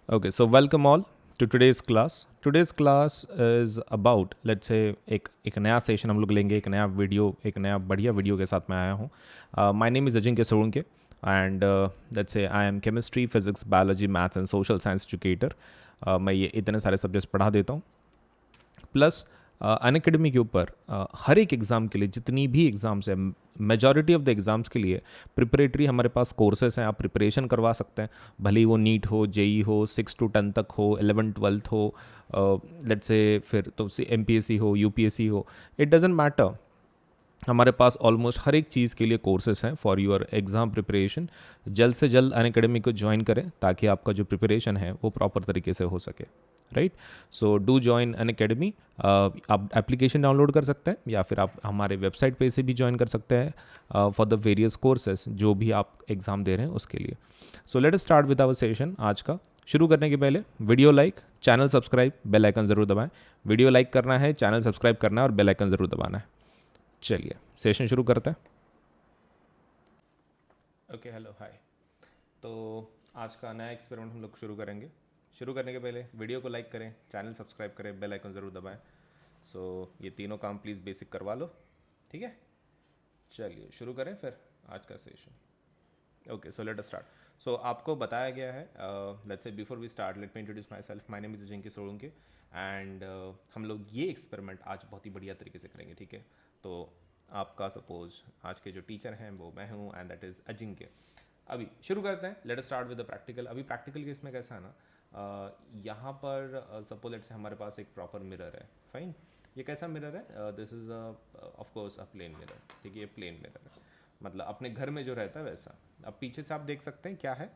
Okay, so welcome all to today's class. Today's class is about, let's say, एक नया session हम लोग लेंगे, एक नया वीडियो, एक नया बढ़िया वीडियो के साथ मैं आया हूँ. My name is Ajinkya Solanke and let's say I am chemistry, physics, biology, maths and social science educator. मैं ये इतने सारे सब्जेक्ट्स पढ़ा देता हूँ. प्लस अनअकैडमी के ऊपर हर एक एग्ज़ाम के लिए जितनी भी एग्ज़ाम्स है, मेजॉरिटी ऑफ द एग्ज़ाम्स के लिए प्रिपरेटरी हमारे पास कोर्सेस हैं. आप प्रिपरेशन करवा सकते हैं, भले ही वो नीट हो, जेई हो, 6 to 10 तक हो, 11 12 हो, लेट्स से फिर तो एमपीएससी हो, यूपीएससी हो, इट डजेंट मैटर. हमारे पास ऑलमोस्ट हर एक चीज़ के लिए कोर्सेस हैं फॉर योर एग्ज़ाम प्रिपरेशन. जल्द से जल्द अनअकैडमी को ज्वाइन करें ताकि आपका जो प्रिपरेशन है वो प्रॉपर तरीके से हो सके. Right, so do join Unacademy. आप एप्लीकेशन डाउनलोड कर सकते हैं या फिर आप हमारे वेबसाइट पे से भी ज्वाइन कर सकते हैं फॉर द वेरियस कोर्सेज जो भी आप एग्ज़ाम दे रहे हैं उसके लिए. So let us start with our session. आज का शुरू करने के पहले video like, channel subscribe, bell icon ज़रूर दबाएं. वीडियो लाइक करना है, चैनल सब्सक्राइब करना है और बेल आइकन ज़रूर दबाना है. चलिए सेशन शुरू करते हैं. ओके, हेलो, हाय. तो आज का नया एक्सपेरिमेंट हम लोग शुरू करेंगे. शुरू करने के पहले वीडियो को लाइक करें, चैनल सब्सक्राइब करें, बेल आइकन ज़रूर दबाएं. सो ये तीनों काम प्लीज़ बेसिक करवा लो, ठीक है. चलिए शुरू करें फिर आज का session. Okay, so let us start. So आपको बताया गया है, let's say before we start let me introduce myself. My name is Ajinkya Solanke and हम लोग ये एक्सपेरिमेंट आज बहुत ही बढ़िया तरीके से करेंगे, ठीक है. तो आपका सपोज आज के जो टीचर हैं वो मैं हूँ एंड दैट इज़ अजिंक्य. अभी शुरू करते हैं. Late us start with the practical. अभी प्रैक्टिकल केस में कैसा है ना, यहाँ पर सपोज लेट से हमारे पास एक प्रॉपर मिरर है. फाइन, ये कैसा मिरर है? This is of course a plane mirror, ठीक है. ये प्लेन मिरर है, मतलब अपने घर में जो रहता है वैसा. अब पीछे से आप देख सकते हैं क्या है,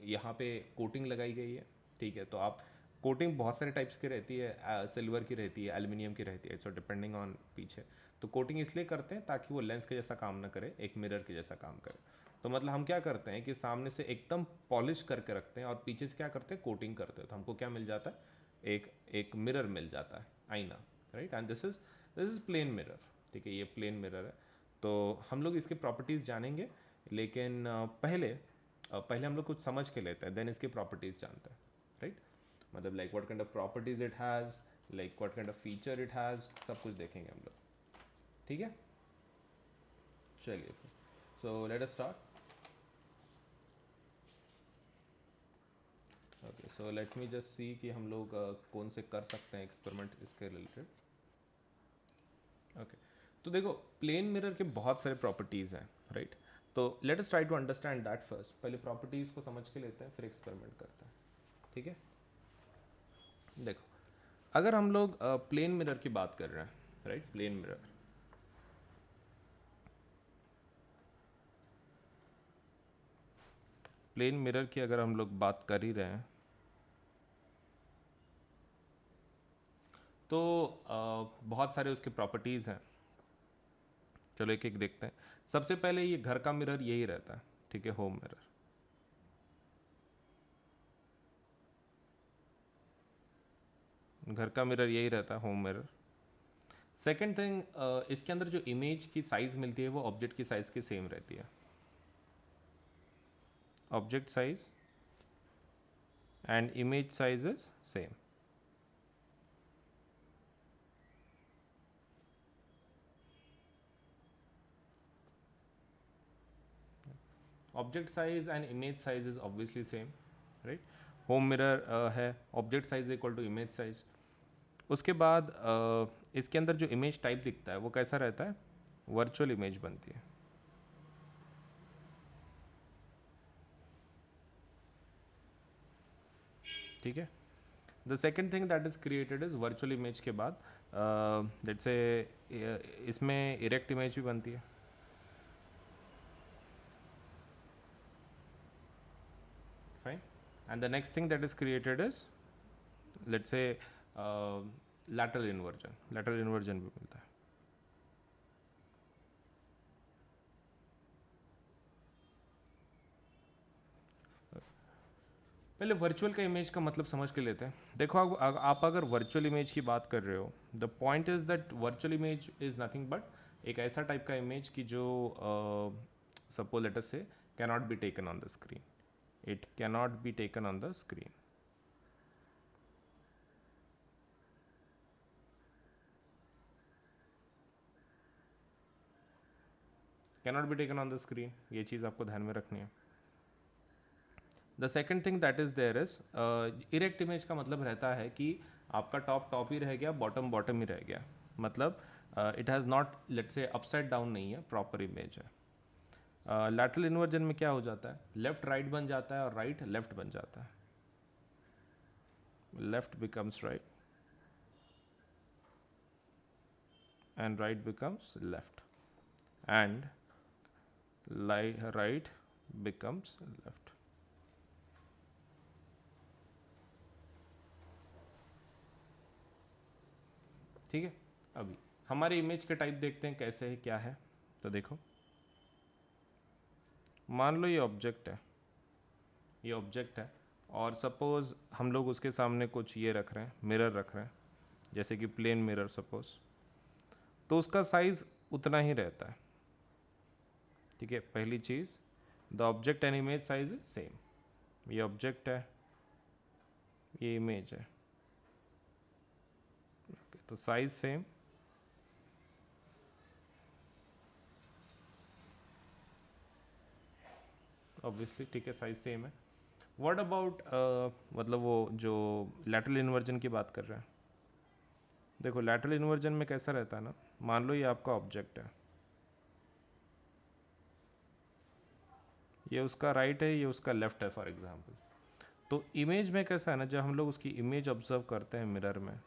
यहाँ पे कोटिंग लगाई गई है, ठीक है. तो आप कोटिंग बहुत सारे टाइप्स की रहती है, सिल्वर की रहती है, एल्यूमिनियम की रहती है, सो डिपेंडिंग ऑन पीछे. तो कोटिंग इसलिए करते हैं ताकि वो लेंस के जैसा काम ना करे, एक मिरर के जैसा काम करे. तो मतलब हम क्या करते हैं कि सामने से एकदम पॉलिश करके रखते हैं और पीछे से क्या करते हैं, कोटिंग करते हैं. तो हमको क्या मिल जाता है, एक एक मिरर मिल जाता है, आईना. Right, and this is plane mirror, ठीक है. ये प्लेन मिरर है. तो हम लोग इसके प्रॉपर्टीज़ जानेंगे, लेकिन पहले हम लोग कुछ समझ के लेते हैं, देन इसकी प्रॉपर्टीज़ जानते हैं. राइट, मतलब like what kind of properties it has, like what kind of feature it has, सब कुछ देखेंगे हम लोग, ठीक है. चलिए फिर, सो let us start. Okay, so let me just see कि हम लोग कौन से कर सकते हैं एक्सपेरिमेंट इसके रिलेटेड. ओके, तो देखो प्लेन मिरर के बहुत सारे प्रॉपर्टीज़ हैं, राइट. तो let us try to understand that first. पहले प्रॉपर्टीज़ को समझ के लेते हैं, फिर एक्सपेरिमेंट करते हैं, ठीक है. देखो, अगर हम लोग प्लेन मिरर की बात कर रहे हैं, right, plane mirror. Plane mirror की अगर हम लोग बात कर ही रहे हैं तो बहुत सारे उसके प्रॉपर्टीज़ हैं. चलो एक एक देखते हैं. सबसे पहले ये घर का मिरर यही रहता है, ठीक है, होम मिरर. घर का मिरर यही रहता है, होम मिरर. सेकेंड थिंग, इसके अंदर जो इमेज की साइज मिलती है वो ऑब्जेक्ट की साइज की सेम रहती है. Object size and image size is same. Object size and image size is obviously same, right. Home mirror है, object size equal to image size. उसके बाद इसके अंदर जो इमेज टाइप दिखता है वो कैसा रहता है, वर्चुअल इमेज बनती है, ठीक है. The second thing that is created is virtual image के बाद लेट्स से इसमें इरेक्ट इमेज भी बनती है. Fine, and the next thing that is created is let's say lateral inversion. Lateral inversion भी मिलता है. पहले वर्चुअल का इमेज का मतलब समझ के लेते हैं. देखो, आप अगर वर्चुअल इमेज की बात कर रहे हो, the point is that virtual image is nothing but एक ऐसा टाइप का इमेज की जो सपोज लेट अस से cannot be taken on the screen. It cannot be taken on the screen. Cannot be taken on the screen. ये चीज़ आपको ध्यान में रखनी है. The second thing that is there is erect image का मतलब रहता है कि आपका टॉप ही रह गया, बॉटम ही रह गया. मतलब it has not, let's say upside down नहीं है, प्रॉपर इमेज है. लैटरल इन्वर्जन में क्या हो जाता है, लेफ्ट राइट बन जाता है और राइट लेफ्ट बन जाता है. Left becomes right and right becomes left and right becomes left. ठीक है. अभी हमारे इमेज के टाइप देखते हैं कैसे है, क्या है. तो देखो, मान लो ये ऑब्जेक्ट है, ये ऑब्जेक्ट है और सपोज हम लोग उसके सामने कुछ ये रख रहे हैं, मिरर रख रहे हैं, जैसे कि प्लेन मिरर सपोज, तो उसका साइज उतना ही रहता है. ठीक है. पहली चीज़, the object and image size is same. ये ऑब्जेक्ट है, ये इमेज है, तो साइज सेम. ऑब्वियसली. ठीक है, साइज सेम है. व्हाट अबाउट मतलब वो जो लैटरल इन्वर्जन की बात कर रहे हैं, देखो लैटरल इन्वर्जन में कैसा रहता है ना, मान लो ये आपका ऑब्जेक्ट है, ये उसका राइट है, ये उसका लेफ्ट है फॉर एग्जांपल. तो इमेज में कैसा है ना, जब हम लोग उसकी इमेज ऑब्जर्व करते हैं मिरर में,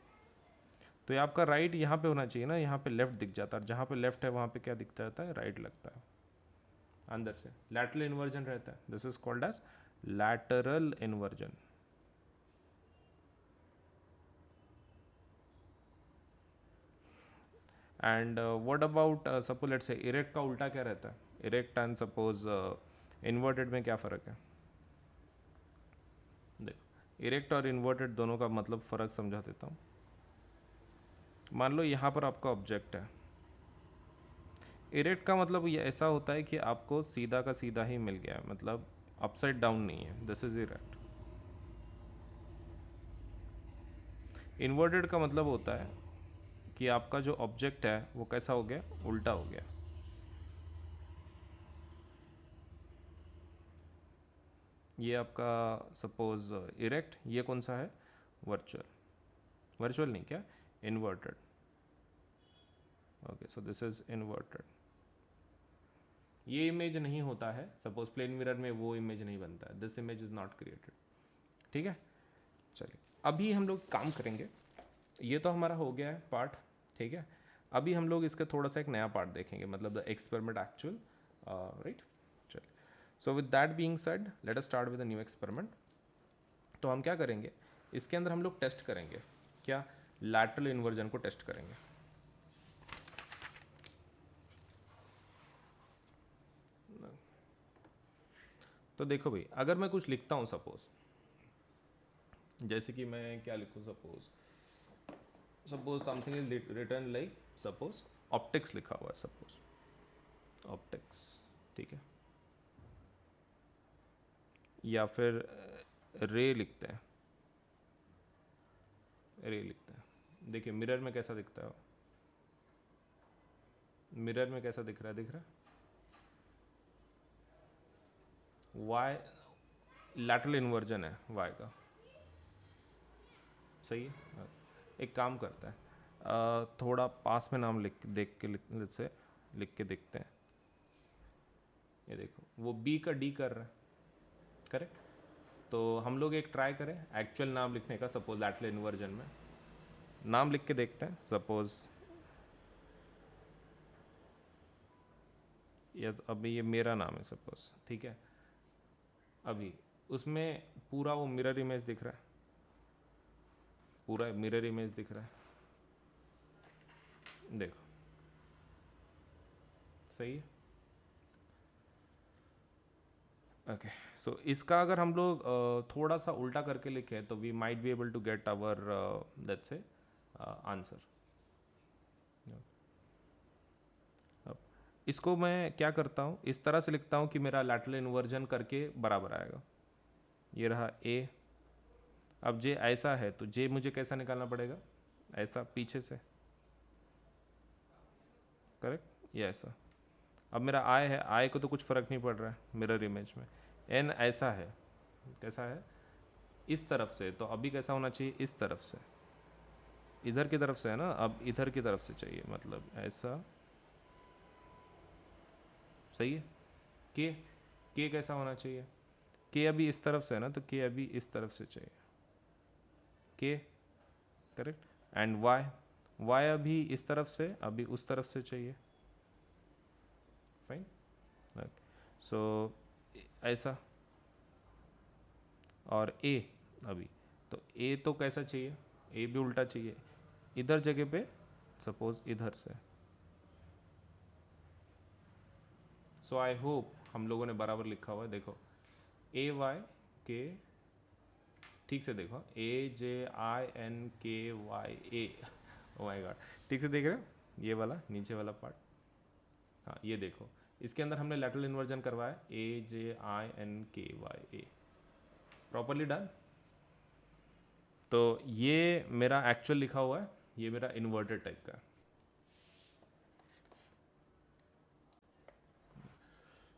तो ये आपका राइट यहाँ पे होना चाहिए ना, यहाँ पे लेफ्ट दिख जाता है. जहाँ पे लेफ्ट है वहाँ पे क्या दिख जाता है, राइट लगता है अंदर से. लैटरल इन्वर्जन रहता है. This is called as lateral inversion. And what about suppose let's say erect का उल्टा क्या रहता है, इरेक्ट एंड सपोज इन्वर्टेड में क्या फ़र्क है. देखो, इरेक्ट और इन्वर्टेड दोनों का मतलब फ़र्क समझा देता हूँ. मान लो यहाँ पर आपका ऑब्जेक्ट है. इरेक्ट का मतलब ये ऐसा होता है कि आपको सीधा का सीधा ही मिल गया है, मतलब अपसाइड डाउन नहीं है. This is erect. इन्वर्टेड का मतलब होता है कि आपका जो ऑब्जेक्ट है वो कैसा हो गया, उल्टा हो गया. ये आपका सपोज इरेक्ट, ये कौन सा है, वर्चुअल. वर्चुअल नहीं, क्या, inverted. Okay, so this is inverted. ये इमेज नहीं होता है, सपोज प्लेन मिरर में वो इमेज नहीं बनता है. This image is not created. ठीक है. चलिए, अभी हम लोग काम करेंगे. ये तो हमारा हो गया है पार्ट. ठीक है. अभी हम लोग इसका थोड़ा सा एक नया पार्ट देखेंगे, मतलब द एक्सपेरिमेंट एक्चुअल. राइट. चलिए, सो with that being said, late us start with a new experiment. तो हम क्या करेंगे, इसके अंदर हम लोग टेस्ट करेंगे, क्या, लैटरल इन्वर्जन को टेस्ट करेंगे. तो देखो भाई, अगर मैं कुछ लिखता हूँ सपोज, जैसे कि मैं क्या लिखूँ, suppose something is return like, suppose optics लिखा हुआ है, सपोज ऑप्टिक्स. ठीक है. या फिर रे लिखते हैं, रे लिखते हैं. देखिए मिरर में कैसा दिखता है, मिरर में कैसा दिख रहा है, दिख रहा है वाई, लैटरल इन्वर्जन है वाई का. सही है. एक काम करता है, थोड़ा पास में नाम लिख के देखते हैं. ये देखो, वो बी का डी कर रहा है, करेक्ट. तो हम लोग एक ट्राई करें एक्चुअल नाम लिखने का, सपोज लैटरल इन्वर्जन में नाम लिख के देखते हैं. सपोज ये, अभी ये मेरा नाम है सपोज. ठीक है. अभी उसमें पूरा वो मिरर इमेज दिख रहा है, पूरा मिरर इमेज दिख रहा है. देखो, सही है. ओके. सो इसका अगर हम लोग थोड़ा सा उल्टा करके लिखें, तो we might be able to get our that's a answer. अब इसको मैं क्या करता हूँ, इस तरह से लिखता हूँ कि मेरा लैटरल इन्वर्जन करके बराबर आएगा. ये रहा ए। अब जे ऐसा है तो जे मुझे कैसा निकालना पड़ेगा, ऐसा पीछे से, करेक्ट, ये ऐसा। अब मेरा आई है, आई को तो कुछ फ़र्क नहीं पड़ रहा है मिरर इमेज में। एन ऐसा है, कैसा है, इस तरफ से, तो अभी कैसा होना चाहिए, इस तरफ से, इधर की तरफ से है ना, अब इधर की तरफ से चाहिए, मतलब ऐसा, सही है। के, के कैसा होना चाहिए, के अभी इस तरफ से है ना, तो के अभी इस तरफ से चाहिए, के, करेक्ट। एंड वाई, वाई अभी इस तरफ से, अभी उस तरफ से चाहिए, फाइन। सो ऐसा, और ए अभी, तो ए तो कैसा चाहिए, ए भी उल्टा चाहिए, इधर जगह पे, सपोज इधर से। सो आई होप हम लोगों ने बराबर लिखा हुआ है, देखो ए वाई के, ठीक से देखो, A J I N K Y A, oh my god, ठीक से देख रहे हो, ये वाला नीचे वाला पार्ट, हाँ ये देखो, इसके अंदर हमने लैटरल इन्वर्जन करवाया, ए J I N K Y A, properly done. तो ये मेरा एक्चुअल लिखा हुआ है, ये मेरा इन्वर्टेड टाइप का।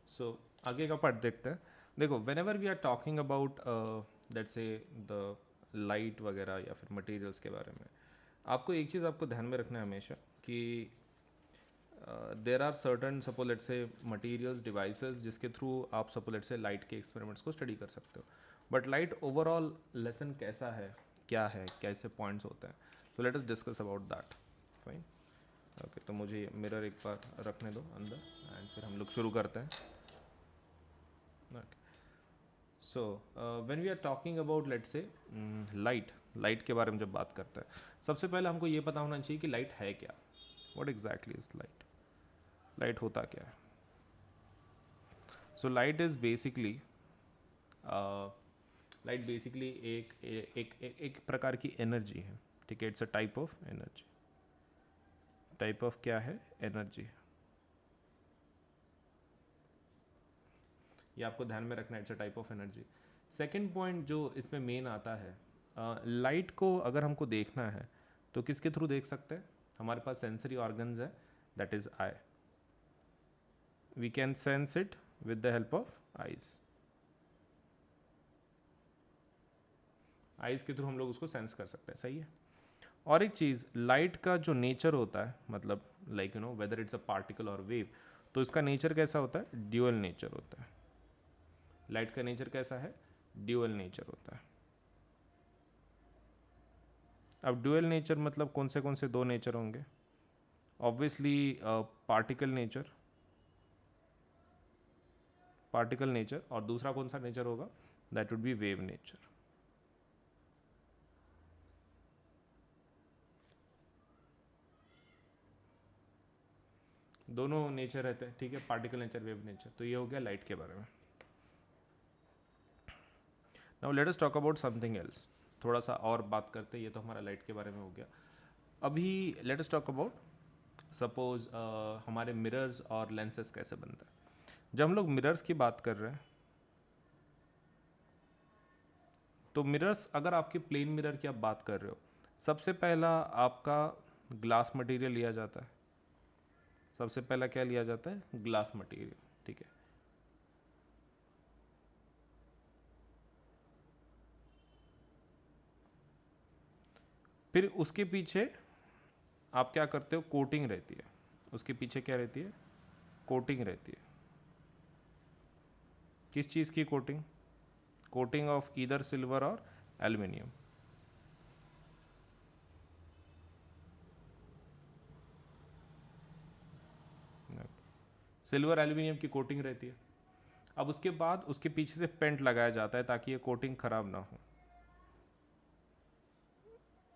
सो आगे का पार्ट देखते हैं। देखो whenever we are talking about that say the light वगैरह या फिर मटेरियल्स के बारे में, आपको एक चीज़ आपको ध्यान में रखना है हमेशा कि there are certain suppose let say materials devices जिसके थ्रू आप सपोज लेट से लाइट के एक्सपेरिमेंट्स को स्टडी कर सकते हो। बट लाइट ओवरऑल लेसन कैसा है, क्या है, कैसे पॉइंट्स होते हैं, तो let us discuss about that, fine. Okay, तो मुझे मिरर एक बार रखने दो अंदर एंड फिर हम लोग शुरू करते हैं। So when we are talking about let say light, light के बारे में जब बात करते हैं, सबसे पहले हमको ये पता होना चाहिए कि लाइट है क्या, what exactly is light, light होता क्या है। So light is basically, light basically एक प्रकार की एनर्जी है, ठीक है, it's a type of energy, type of क्या है, एनर्जी। ये आपको ध्यान में रखना है, it's a type of energy. Second point जो इसमें मेन आता है, लाइट को अगर हमको देखना है तो किसके थ्रू देख सकते हैं, हमारे पास सेंसरी ऑर्गन्स है, that is eye, we can sense it with the help of eyes, eyes के थ्रू हम लोग उसको सेंस कर सकते हैं, सही है। और एक चीज़, लाइट का जो नेचर होता है, मतलब like you know whether it's a particle और वेव, तो इसका नेचर कैसा होता है, ड्यूअल नेचर होता है। लाइट का नेचर कैसा है, ड्यूअल नेचर होता है। अब ड्यूअल नेचर मतलब कौन से दो नेचर होंगे, obviously particle nature, particle nature, और दूसरा कौन सा नेचर होगा, that would B wave nature. दोनों नेचर रहते हैं, ठीक है, पार्टिकल नेचर, वेव नेचर। तो ये हो गया लाइट के बारे में। Now let us talk about something else, थोड़ा सा और बात करते हैं, ये तो हमारा लाइट के बारे में हो गया। अभी late us talk about suppose हमारे मिरर्स और लेंसेज कैसे बनता है। जब हम लोग मिरर्स की बात कर रहे हैं, तो मिरर्स, अगर आपके प्लेन मिरर की आप बात कर रहे हो, सबसे पहला आपका ग्लास मटेरियल लिया जाता है, सबसे पहला क्या लिया जाता है, ग्लास मटेरियल, ठीक है। फिर उसके पीछे आप क्या करते हो, कोटिंग रहती है, उसके पीछे क्या रहती है, कोटिंग रहती है। किस चीज़ की coating, coating of either silver और एल्युमिनियम। सिल्वर एल्युमिनियम की कोटिंग रहती है। अब उसके बाद उसके पीछे से पेंट लगाया जाता है ताकि ये कोटिंग खराब ना हो,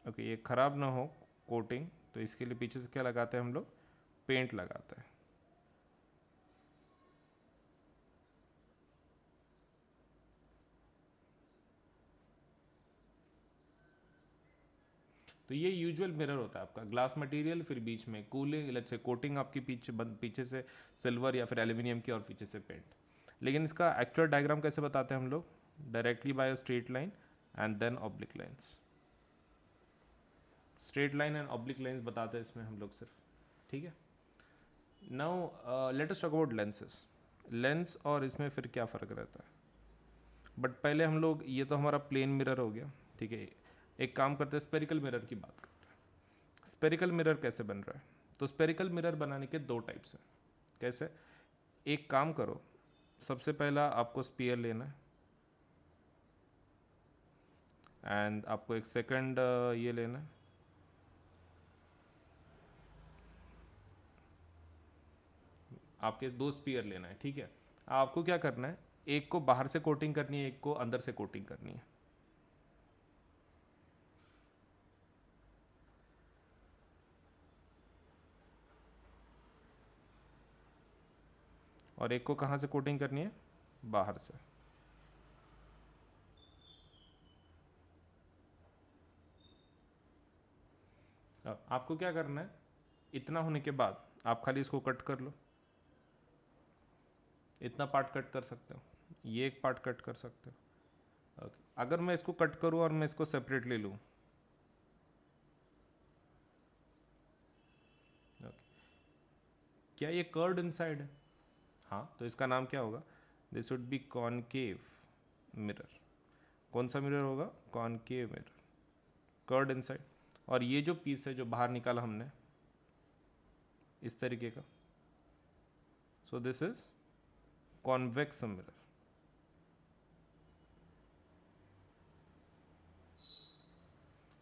ओके, ये खराब ना हो कोटिंग, तो इसके लिए पीछे से क्या लगाते हैं हम लोग, पेंट लगाते हैं। तो ये यूजुअल मिरर होता है आपका, ग्लास मटेरियल, फिर बीच में कूलिंग, लेट्स से कोटिंग आपकी पीछे से सिल्वर या फिर एल्यूमिनियम की, और पीछे से पेंट। लेकिन इसका एक्चुअल डायग्राम कैसे बताते हैं हम लोग, directly by a straight line and then oblique lines. Straight line and oblique lines बताते हैं इसमें हम लोग सिर्फ, ठीक है. Now let us talk about lenses. Lens और इसमें फिर क्या फ़र्क रहता है. बट पहले हम लोग, ये तो हमारा प्लेन मिरर हो गया, ठीक है. एक काम करते हैं, स्पेरिकल मिरर की बात करते हैं. स्पेरिकल मिरर कैसे बन रहा है. तो स्पेरिकल मिरर बनाने के दो टाइप्स हैं. कैसे. एक काम करो, सबसे पहला आपको स्पीयर लेना है एंड आपको एक सेकंड ये लेना है. आपके दो स्पीयर लेना है, ठीक है. आपको क्या करना है, एक को बाहर से कोटिंग करनी है, एक को अंदर से कोटिंग करनी है. और एक को कहाँ से कोटिंग करनी है, बाहर से. अब आपको क्या करना है, इतना होने के बाद आप खाली इसको कट कर लो. इतना पार्ट कट कर सकते हो, ये एक पार्ट कट कर सकते हो. ओके. अगर मैं इसको कट करूँ और मैं इसको सेपरेट ले लूँ, ओके, क्या ये कर्ड इनसाइड है. हाँ, तो इसका नाम क्या होगा, this would be concave mirror. कौन सा मिरर होगा, कॉनकेव मिरर, कर्ड इनसाइड. और ये जो पीस है जो बाहर निकाला हमने इस तरीके का, so this is convex mirror.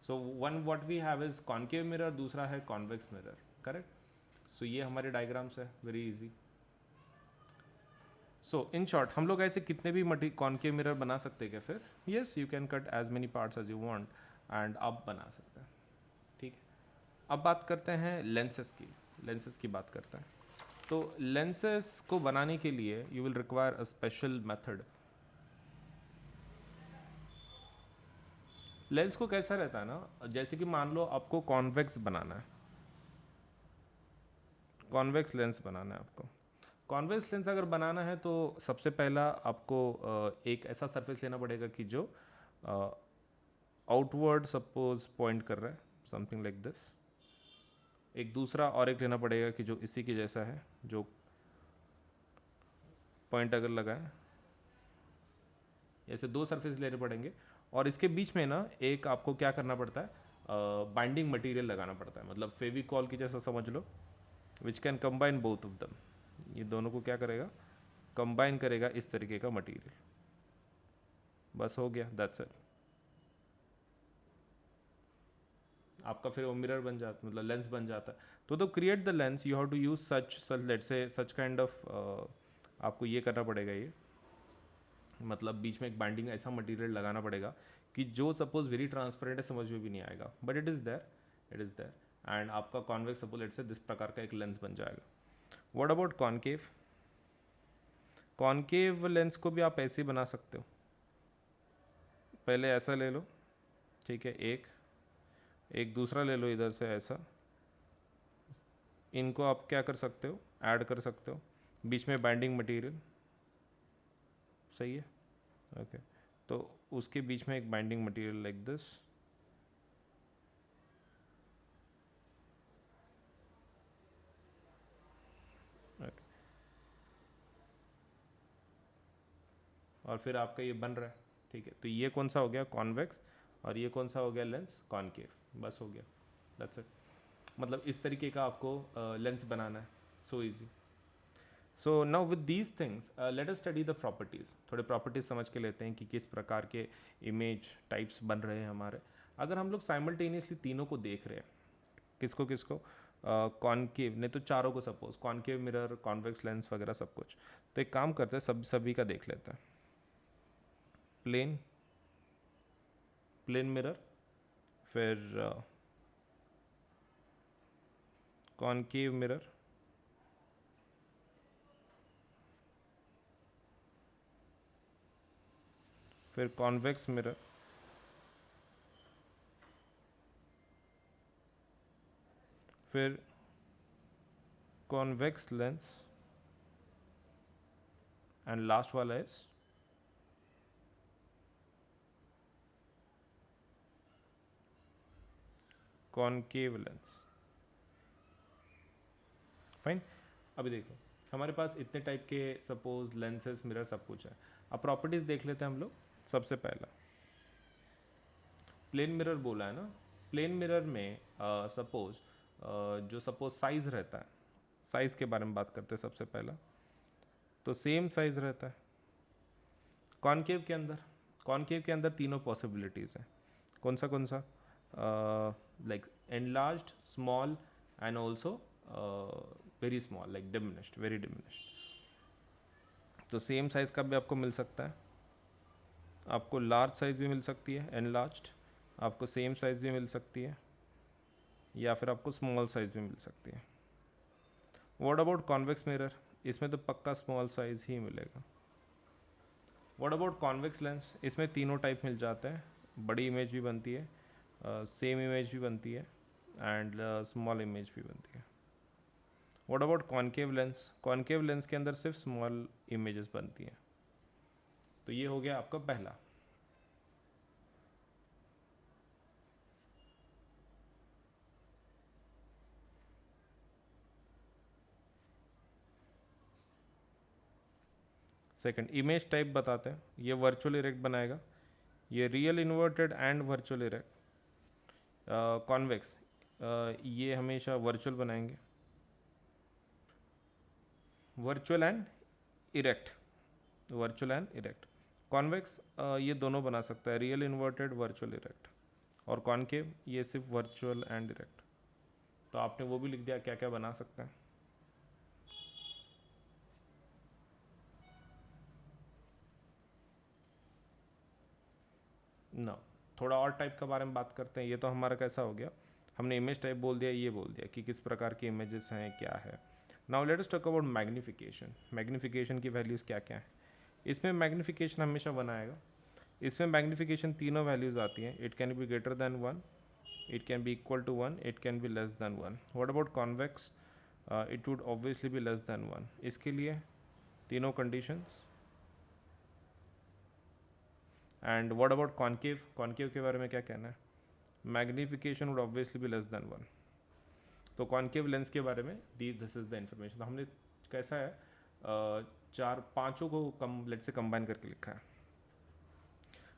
So one what we have is concave mirror, दूसरा है कॉन्वेक्स मिरर, करेक्ट. सो ये हमारे डायग्राम्स है, very easy. So in short हम लोग ऐसे कितने भी कॉनकेव मिरर बना सकते हैं क्या फिर. Yes, you can cut as many parts as you want and आप बना सकते हैं, ठीक है. अब बात करते हैं लेंसेज की. लेंसेज की बात करते हैं. तो लेंसेज को बनाने के लिए you will require a special method. Lens को कैसा रहता है ना, जैसे कि मान लो आपको कॉन्वेक्स बनाना है, कॉन्वेक्स लेंस बनाना है आपको. कॉन्वेक्स लेंस अगर बनाना है तो सबसे पहला आपको एक ऐसा सरफेस लेना पड़ेगा कि जो आउटवर्ड सपोज पॉइंट कर रहा है, समथिंग लाइक दिस. एक दूसरा और एक लेना पड़ेगा कि जो इसी के जैसा है, जो पॉइंट अगर लगाए, ऐसे दो सरफेस लेने पड़ेंगे. और इसके बीच में ना एक आपको क्या करना पड़ता है, बाइंडिंग मटेरियल लगाना पड़ता है, मतलब फेविकॉल की जैसा समझ लो, which can combine both of them. ये दोनों को क्या करेगा, कंबाइन करेगा इस तरीके का मटेरियल. बस हो गया, दैट्स इट. आपका फिर वो मिरर बन जाता, मतलब लेंस बन जाता है. तो create the lens you have to use such let's say such kind of, आपको ये करना पड़ेगा, ये मतलब बीच में एक बाइंडिंग ऐसा मटेरियल लगाना पड़ेगा कि जो सपोज वेरी ट्रांसपेरेंट है, समझ में भी नहीं आएगा, but it is there, it is there. And आपका convex suppose let's say this प्रकार का एक लेंस बन जाएगा. What about concave. Concave lens को भी आप ऐसे ही बना सकते हो. पहले ऐसा ले लो, ठीक है, एक एक दूसरा ले लो इधर से ऐसा. इनको आप क्या कर सकते हो, ऐड कर सकते हो, बीच में बाइंडिंग मटेरियल, सही है, ओके. तो उसके बीच में एक बाइंडिंग मटेरियल लाइक दिस. और फिर आपका ये बन रहा है, ठीक है. तो ये कौन सा हो गया, कॉन्वेक्स. और ये कौन सा हो गया, लेंस, कॉनकेव. बस हो गया, दैट्स इट. मतलब इस तरीके का आपको लेंस बनाना है, so easy. So now with these things let us study the properties. थोड़े प्रॉपर्टीज समझ के लेते हैं कि किस प्रकार के इमेज टाइप्स बन रहे हैं हमारे. अगर हम लोग साइमल्टेनियसली तीनों को देख रहे हैं, किसको किसको, कॉनकेव नहीं तो चारों को, suppose concave mirror, convex lens वगैरह सब कुछ. तो एक काम करते हैं, सभी का देख लेते हैं. प्लेन, प्लेन मिरर, फिर कॉनकेव मिरर, फिर कॉन्वेक्स मिरर, फिर कॉन्वेक्स लेंस, एंड लास्ट वाला इज कॉनकेव लेंस। फाइन। अभी देखो हमारे पास इतने टाइप के सपोज लेंसेज, मिरर, सब कुछ है। अब प्रॉपर्टीज देख लेते हैं हम लोग। सबसे पहला प्लेन मिरर बोला है ना। प्लेन मिरर में सपोज जो सपोज साइज रहता है, साइज के बारे में बात करते हैं सबसे पहला। तो सेम साइज रहता है कॉनकेव के अंदर। कॉनकेव के अंदर तीनों पॉसिबिलिटीज़ हैं। कौन सा? Like enlarged, small and also very small, like diminished, very diminished. तो सेम साइज़ का भी आपको मिल सकता है। आपको लार्ज साइज़ भी मिल सकती है एनलार्ज्ड, आपको सेम साइज़ भी मिल सकती है, या फिर आपको स्मॉल साइज़ भी मिल सकती है। What about convex mirror? इसमें तो पक्का स्मॉल साइज़ ही मिलेगा। What about convex lens? इसमें तीनों टाइप मिल जाते हैं। बड़ी इमेज भी बनती है, सेम इमेज भी बनती है, एंड स्मॉल इमेज भी बनती है। What about concave lens? Concave lens के अंदर सिर्फ स्मॉल इमेजेस बनती हैं। तो ये हो गया आपका पहला। सेकंड, इमेज टाइप बताते हैं। ये वर्चुअल इरेक्ट बनाएगा, ये real inverted and virtual erect. Convex ये हमेशा वर्चुअल बनाएंगे, virtual and erect, virtual and erect. Convex ये दोनों बना सकता है, रियल इन्वर्टेड, वर्चुअल इरेक्ट। और कॉनकेव ये सिर्फ वर्चुअल एंड इरेक्ट। तो आपने वो भी लिख दिया क्या क्या बना सकते हैं। ना, थोड़ा और टाइप का बारे में बात करते हैं। ये तो हमारा कैसा हो गया, हमने इमेज टाइप बोल दिया, ये बोल दिया कि किस प्रकार की इमेजेस हैं, क्या है। Now let us talk about magnification. Magnification की वैल्यूज़ क्या क्या है। इसमें मैग्निफिकेशन हमेशा बनाएगा। इसमें मैग्निफिकेशन तीनों वैल्यूज़ आती हैं। It can be greater than 1, it can be equal to 1, it can be less than 1। What about convex? It would obviously be less than 1। इसके लिए तीनों conditions. And what about concave? Concave के बारे में क्या कहना है? Magnification would obviously be less than 1। तो कॉनकेव लेंस के बारे में दिस इज द इन्फॉर्मेशन। तो हमने कैसा है, चार पांचों को लेट से कंबाइन करके लिखा है।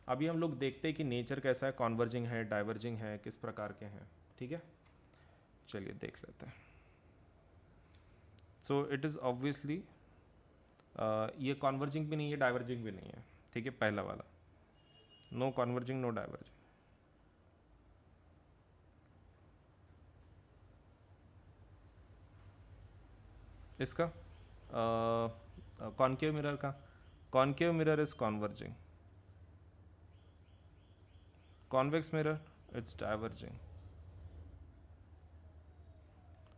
अभी हम लोग देखते हैं कि नेचर कैसा है, कॉन्वर्जिंग है, डाइवर्जिंग है, किस प्रकार के हैं। ठीक है, चलिए देख लेते हैं। सो इट इज़ ऑब्वियसली ये कॉन्वर्जिंग भी नहीं है, डाइवर्जिंग भी नहीं है। ठीक है, पहला वाला नो कॉन्वर्जिंग, नो डाइवर्जिंग। इसका कॉनकेव मिरर का, concave mirror is converging, convex mirror it's diverging.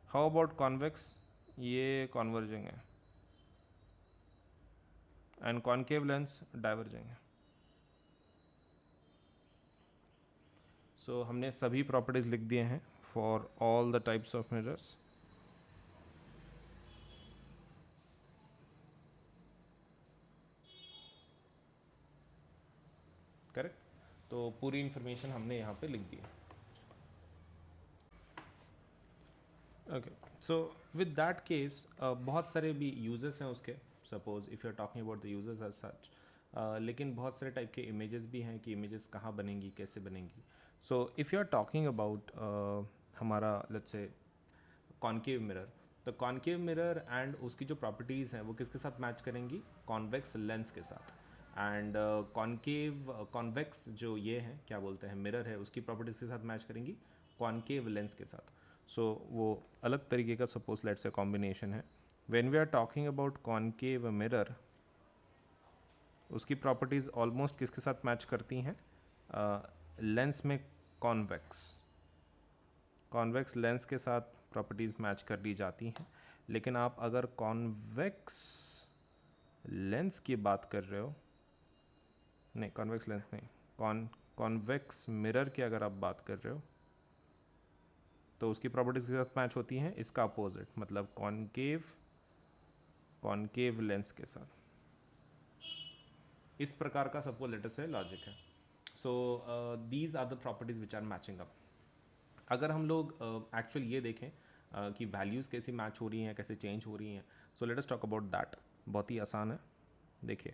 How about convex? ये कॉन्वर्जिंग है, एंड कॉनकेव लेंस डाइवर्जिंग है। सो हमने सभी प्रॉपर्टीज लिख दिए हैं for all the types of mirrors. Correct. तो पूरी इंफॉर्मेशन हमने यहाँ पे लिख दी है। Okay, so with that case बहुत सारे भी यूजेस हैं उसके। Suppose if you are talking about the uses as such, लेकिन बहुत सारे टाइप के इमेजेस भी हैं कि इमेजेस कहाँ बनेंगी, कैसे बनेंगी। So if you are talking about हमारा लेट्स से कॉनकेव मिरर, तो कॉनकेव मिरर एंड उसकी जो प्रॉपर्टीज़ हैं वो किसके साथ मैच करेंगी? कॉन्वेक्स लेंस के साथ। एंड कॉनकेव कॉन्वेक्स जो ये है क्या बोलते हैं मिरर है, उसकी प्रॉपर्टीज़ के साथ मैच करेंगी कॉनकेव लेंस के साथ। सो वो अलग तरीके का सपोज लेट से कॉम्बिनेशन है। When we are talking about concave mirror, उसकी प्रॉपर्टीज़ ऑलमोस्ट किसके साथ मैच करती हैं? लेंस में कॉन्वेक्स, कॉन्वेक्स लेंस के साथ प्रॉपर्टीज़ मैच कर ली जाती हैं। लेकिन आप अगर कॉन्वेक्स लेंस की बात कर रहे हो, नहीं कॉन्वेक्स लेंस नहीं, कॉन्वेक्स मिरर की अगर आप बात कर रहे हो, तो उसकी प्रॉपर्टीज़ के साथ मैच होती हैं इसका अपोजिट, मतलब कॉनकेव लेंस के साथ। इस प्रकार का सबको लेटर से लॉजिक है। So these are the properties which are matching up. अगर हम लोग एक्चुअल ये देखें कि वैल्यूज़ कैसे मैच हो रही हैं, कैसे चेंज हो रही हैं, so let us talk about that. बहुत ही आसान है। देखिए,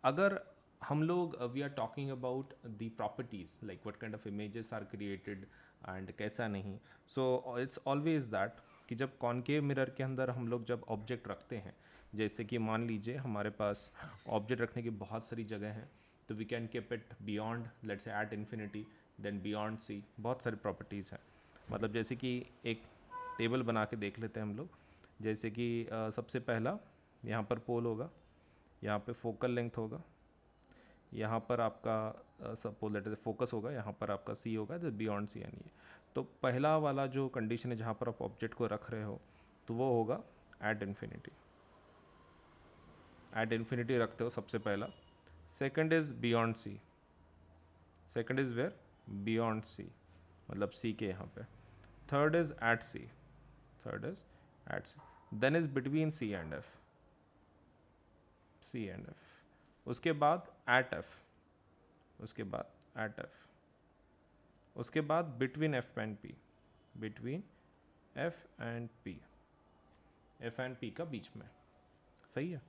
अगर हम लोग we are talking about the properties like what kind of images are created and कैसा नहीं, सो इट्स ऑलवेज दैट कि जब कॉनकेव मिरर के अंदर हम लोग जब ऑब्जेक्ट रखते हैं, जैसे कि मान लीजिए हमारे पास ऑब्जेक्ट रखने की बहुत सारी जगह हैं, तो we can keep it beyond let's say at infinity, then beyond C, बहुत सारी प्रॉपर्टीज़ हैं। मतलब जैसे कि एक टेबल बना के देख लेते हैं हम लोग। जैसे कि सबसे पहला यहाँ पर पोल होगा, यहाँ पे फोकल लेंथ होगा, यहाँ पर आपका सपोज लेट फोकस होगा, यहाँ पर आपका सी होगा, तो बियॉन्ड सी यानी ये। तो पहला वाला जो कंडीशन है जहाँ पर आप ऑब्जेक्ट को रख रहे हो, तो वो होगा एट इन्फिनिटी। एट इन्फिनिटी रखते हो सबसे पहला। Second is beyond C. Second is where beyond C, मतलब सी के यहाँ पे। Third is at C. Third is at C. Then is between C and F. C and F. उसके बाद एट एफ। उसके बाद एट एफ। उसके बाद between F and P. Between F and P. F and P का बीच में। सही है।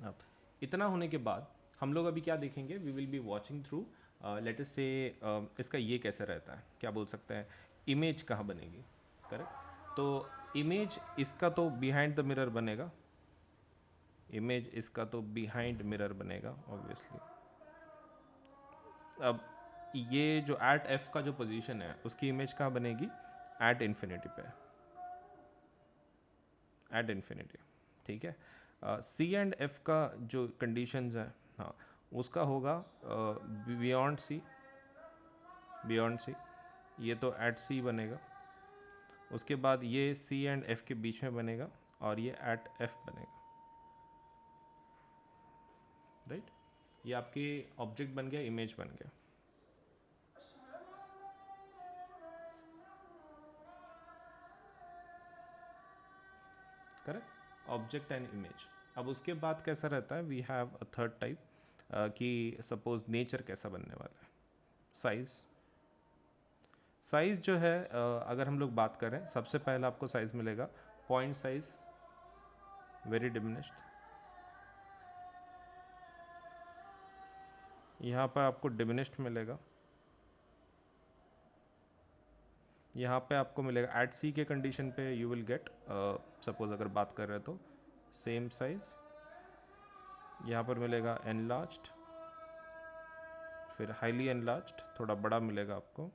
अब इतना होने के बाद हम लोग अभी क्या देखेंगे, we will be watching through let us say इसका ये कैसे रहता है, क्या बोल सकते हैं, इमेज कहाँ बनेगी। करेक्ट। तो इमेज इसका तो बिहाइंड द मिरर बनेगा। इमेज इसका तो बिहाइंड मिरर बनेगा ऑब्वियसली। अब ये जो एट एफ का जो पोजीशन है उसकी इमेज कहाँ बनेगी, एट इन्फिनिटी पे। At infinity. ठीक है। सी एंड एफ का जो कंडीशंस है, हाँ, उसका होगा बियॉन्ड सी। बियॉन्ड सी, ये तो एट सी बनेगा। उसके बाद ये सी एंड एफ के बीच में बनेगा और ये एट एफ बनेगा। राइट। ये आपके ऑब्जेक्ट बन गया, इमेज बन गया। करेक्ट। Object and image. अब उसके बाद कैसा रहता है, we have a third type कि सपोज नेचर कैसा बनने वाला है। साइज। साइज जो है अगर हम लोग बात करें, सबसे पहला आपको साइज मिलेगा पॉइंट साइज, वेरी डिमिनिश्ड। यहाँ पर आपको डिमिनिश्ड मिलेगा। यहाँ पे आपको मिलेगा एट सी के कंडीशन पे यू विल गेट, सपोज अगर बात कर रहे हैं तो सेम साइज। यहाँ पर मिलेगा एनलार्ज्ड, फिर हाईली एनलार्ज्ड, थोड़ा बड़ा मिलेगा आपको,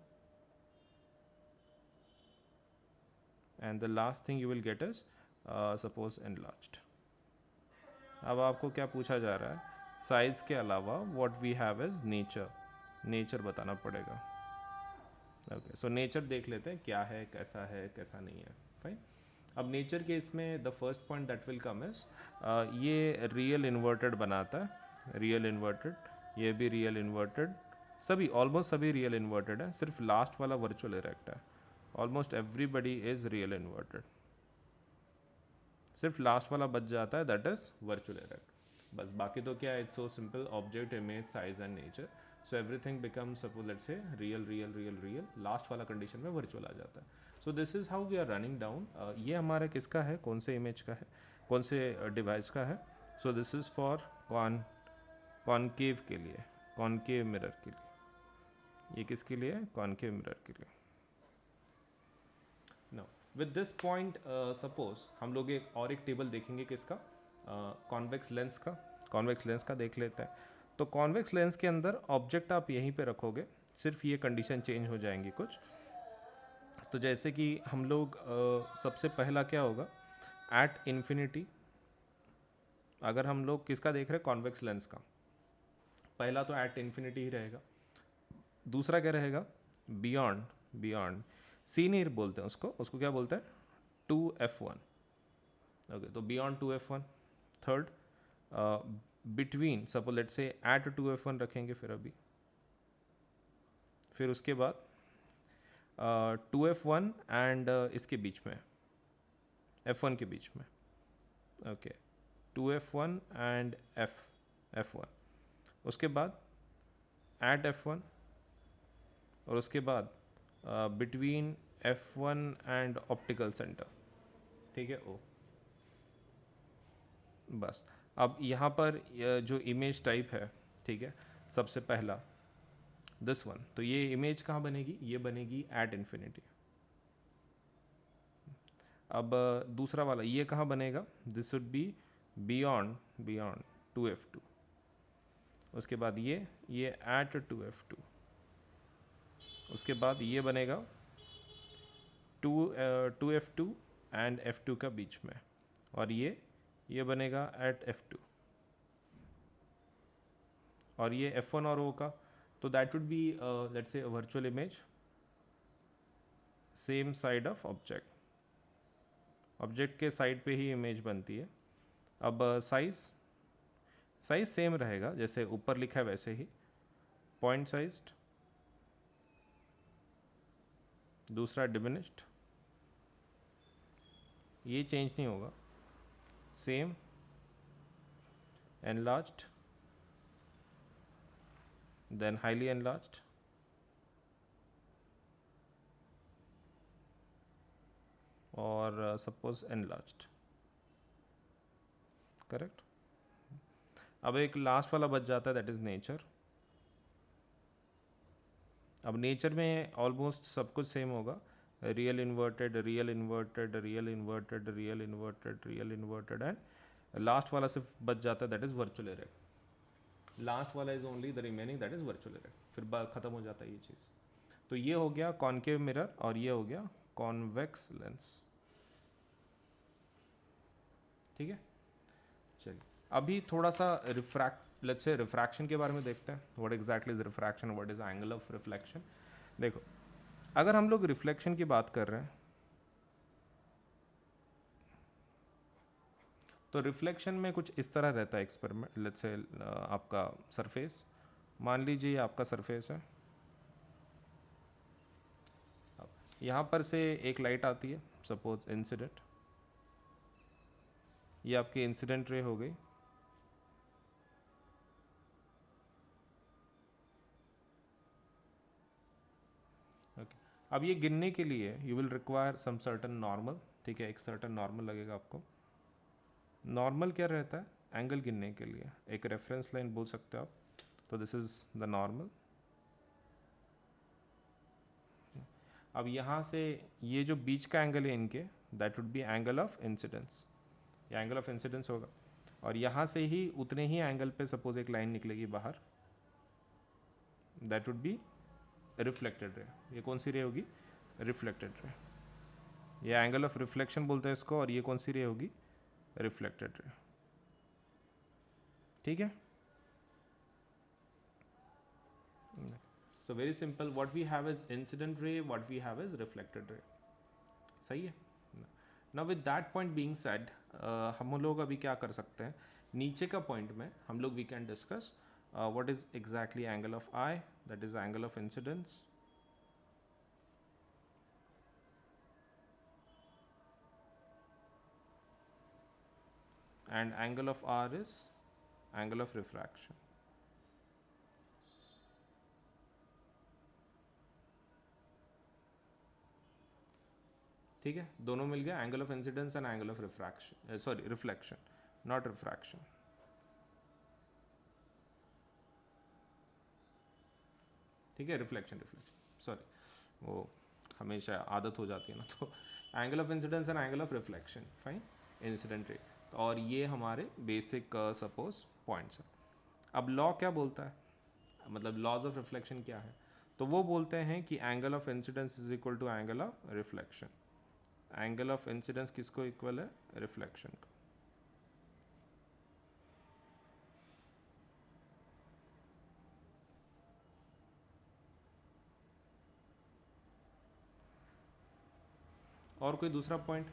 and the last thing you will get is suppose enlarged. अब आपको क्या पूछा जा रहा है, साइज के अलावा what we have is nature. Nature बताना पड़ेगा। ओके, सो नेचर देख लेते हैं क्या है, कैसा नहीं है। फाइन। अब नेचर के इसमें the first point that will come is ये रियल इन्वर्टेड बनाता है। रियल इन्वर्टेड, ये भी रियल इन्वर्टेड, सभी ऑलमोस्ट सभी रियल इन्वर्टेड है, सिर्फ लास्ट वाला वर्चुअल इरेक्ट है। Almost everybody is real inverted, सिर्फ लास्ट वाला बच जाता है, दैट इज वर्चुअल इरेक्ट। बस बाकी तो क्या है, it's so simple, object, image, size and nature. So everything become suppose let's say real real real real, last वाला कंडीशन में वर्चुअल आ जाता है। So this is how we are running down. ये हमारा किसका है, कौन से इमेज का है, कौन से डिवाइस का है। So this is for concave के लिए, कॉनकेव मिरर के लिए। ये किसके लिए है, कॉनकेव मिरर के लिए। No, with this point suppose हम लोग एक टेबल देखेंगे किसका, कॉन्वेक्स लेंस का। कॉन्वेक्स लेंस का देख लेते हैं। तो कॉन्वेक्स लेंस के अंदर ऑब्जेक्ट आप यहीं पे रखोगे, सिर्फ ये कंडीशन चेंज हो जाएंगी कुछ। तो जैसे कि हम लोग सबसे पहला क्या होगा, एट इन्फिनिटी। अगर हम लोग किसका देख रहे हैं, कॉन्वेक्स लेंस का, पहला तो एट इन्फिनिटी ही रहेगा। दूसरा क्या रहेगा, बियॉन्ड। बियॉन्ड सी नहीं बोलते हैं उसको, उसको क्या बोलते हैं, 2f1। ओके, तो beyond 2f1। Third between, suppose let से एट 2f1 रखेंगे फिर अभी। फिर उसके बाद 2f1 एंड इसके बीच में, f1 के बीच में। Okay, 2f1 and f1। उसके बाद एट f1, और उसके बाद between F1 and optical centre, ठीक है ओ। बस अब यहाँ पर जो इमेज टाइप है, ठीक है, सबसे पहला दिस वन, तो ये इमेज कहाँ बनेगी, ये बनेगी एट इन्फिनिटी। अब दूसरा वाला ये कहाँ बनेगा, this would be beyond beyond 2f2। उसके बाद ये एट 2f2। उसके बाद ये बनेगा 2f2 एंड f2 का बीच में, और ये बनेगा एट f2, और ये f1 और o का, तो that would B let's say virtual image same side of object, object के साइड पे ही इमेज बनती है। अब साइज सेम रहेगा, जैसे ऊपर लिखा है वैसे ही, पॉइंट साइज्ड, दूसरा डिमिनिश्ड, ये चेंज नहीं होगा, same, enlarged, then highly enlarged, और सपोज एनलार्ज्ड, करेक्ट। अब एक लास्ट वाला बच जाता है, दैट इज नेचर। अब नेचर में ऑलमोस्ट सब कुछ सेम होगा, real inverted, real inverted, real inverted, real inverted, real inverted, and last वाला सिर्फ बच जाता है, दैट इज वर्चुअल एरे। लास्ट वाला is only the remaining, that is virtual array, फिर खत्म हो जाता है ये चीज़। तो ये हो गया कॉन्केव मिरर, और ये हो गया कॉन्वेक्स लेंस, ठीक है। चलिए अभी थोड़ा सा लेट्स से रिफ्रैक्शन के बारे में देखते हैं, what exactly is refraction, what is angle of reflection. देखो, अगर हम लोग रिफ्लेक्शन की बात कर रहे हैं, तो रिफ्लेक्शन में कुछ इस तरह रहता है एक्सपेरिमेंट। लेट्स से आपका सरफेस, मान लीजिए आपका सरफेस है, यहाँ पर से एक लाइट आती है, सपोज इंसिडेंट, ये आपकी इंसिडेंट रे हो गई। अब ये गिनने के लिए you will require some certain normal, ठीक है, एक सर्टन नॉर्मल लगेगा आपको। नॉर्मल क्या रहता है, एंगल गिनने के लिए एक रेफरेंस लाइन बोल सकते हो आप, तो दिस इज द नॉर्मल। अब यहाँ से ये जो बीच का एंगल है इनके, that would B angle of incidence, या एंगल ऑफ इंसिडेंस होगा। और यहाँ से ही उतने ही एंगल पे सपोज एक लाइन निकलेगी बाहर, that would be reflected ray. ये कौन सी रे होगी, रिफ्लेक्टेड रे, ये एंगल ऑफ रिफ्लेक्शन बोलते हैं इसको, और ये कौन सी रे होगी, रिफ्लेक्टेड रे, ठीक है। So very simple, what we have is incident ray, what we have is reflected ray, सही है। Now with that point being said, हम लोग अभी क्या कर सकते हैं, नीचे का पॉइंट में हम लोग we can discuss what is exactly angle of I, that is angle of incidence, and angle of R is angle of refraction. ठीक है, दोनों मिल गया, angle of incidence and angle of refraction, sorry reflection, not refraction. ठीक है, reflection sorry, वो हमेशा आदत हो जाती है ना, तो angle of incidence and angle of reflection, fine, incident ray, और ये हमारे बेसिक सपोज पॉइंट्स हैं। अब लॉ क्या बोलता है, मतलब लॉज ऑफ रिफ्लेक्शन क्या है, तो वो बोलते हैं कि angle of incidence is equal to angle of reflection. Angle of incidence किसको इक्वल है, रिफ्लेक्शन को। और कोई दूसरा पॉइंट,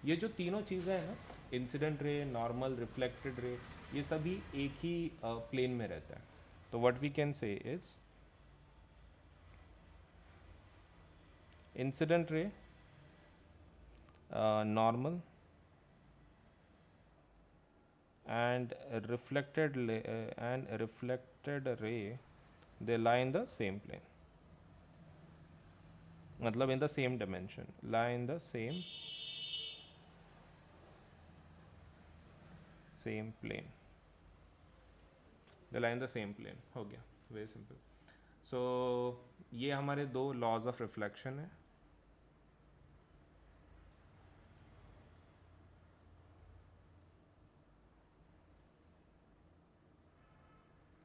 ये जो तीनों चीज़ें हैं ना, incident ray, normal, reflected ray, ये सभी एक ही प्लेन में रहता है। तो what we can say is incident ray, normal and reflected ray, they lie in the same plane. मतलब in the same dimension, lie in the same plane, the lie in the same plane, हो गया, very simple. सो ये हमारे दो laws of reflection है।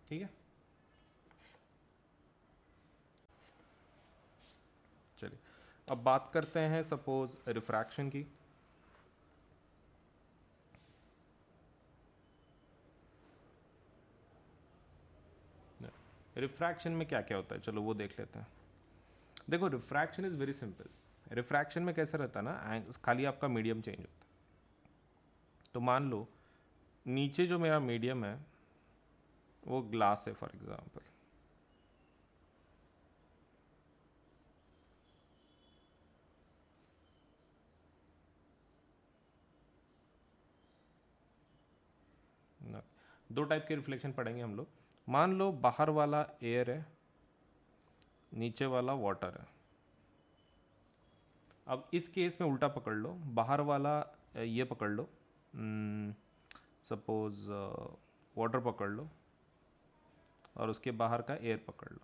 ठीक है, चलिए अब बात करते हैं सपोज रिफ्रैक्शन की। रिफ्रैक्शन में क्या क्या होता है, चलो वो देख लेते हैं। देखो refraction is very simple. Refraction में कैसा रहता है ना, खाली आपका मीडियम चेंज होता है। तो मान लो नीचे जो मेरा मीडियम है वो ग्लास है फॉर एग्जांपल, दो टाइप के रिफ्लेक्शन पढ़ेंगे हम लोग। मान लो बाहर वाला एयर है, नीचे वाला वाटर है। अब इस केस में उल्टा पकड़ लो, बाहर वाला ये पकड़ लो, सपोज वाटर पकड़ लो और उसके बाहर का एयर पकड़ लो।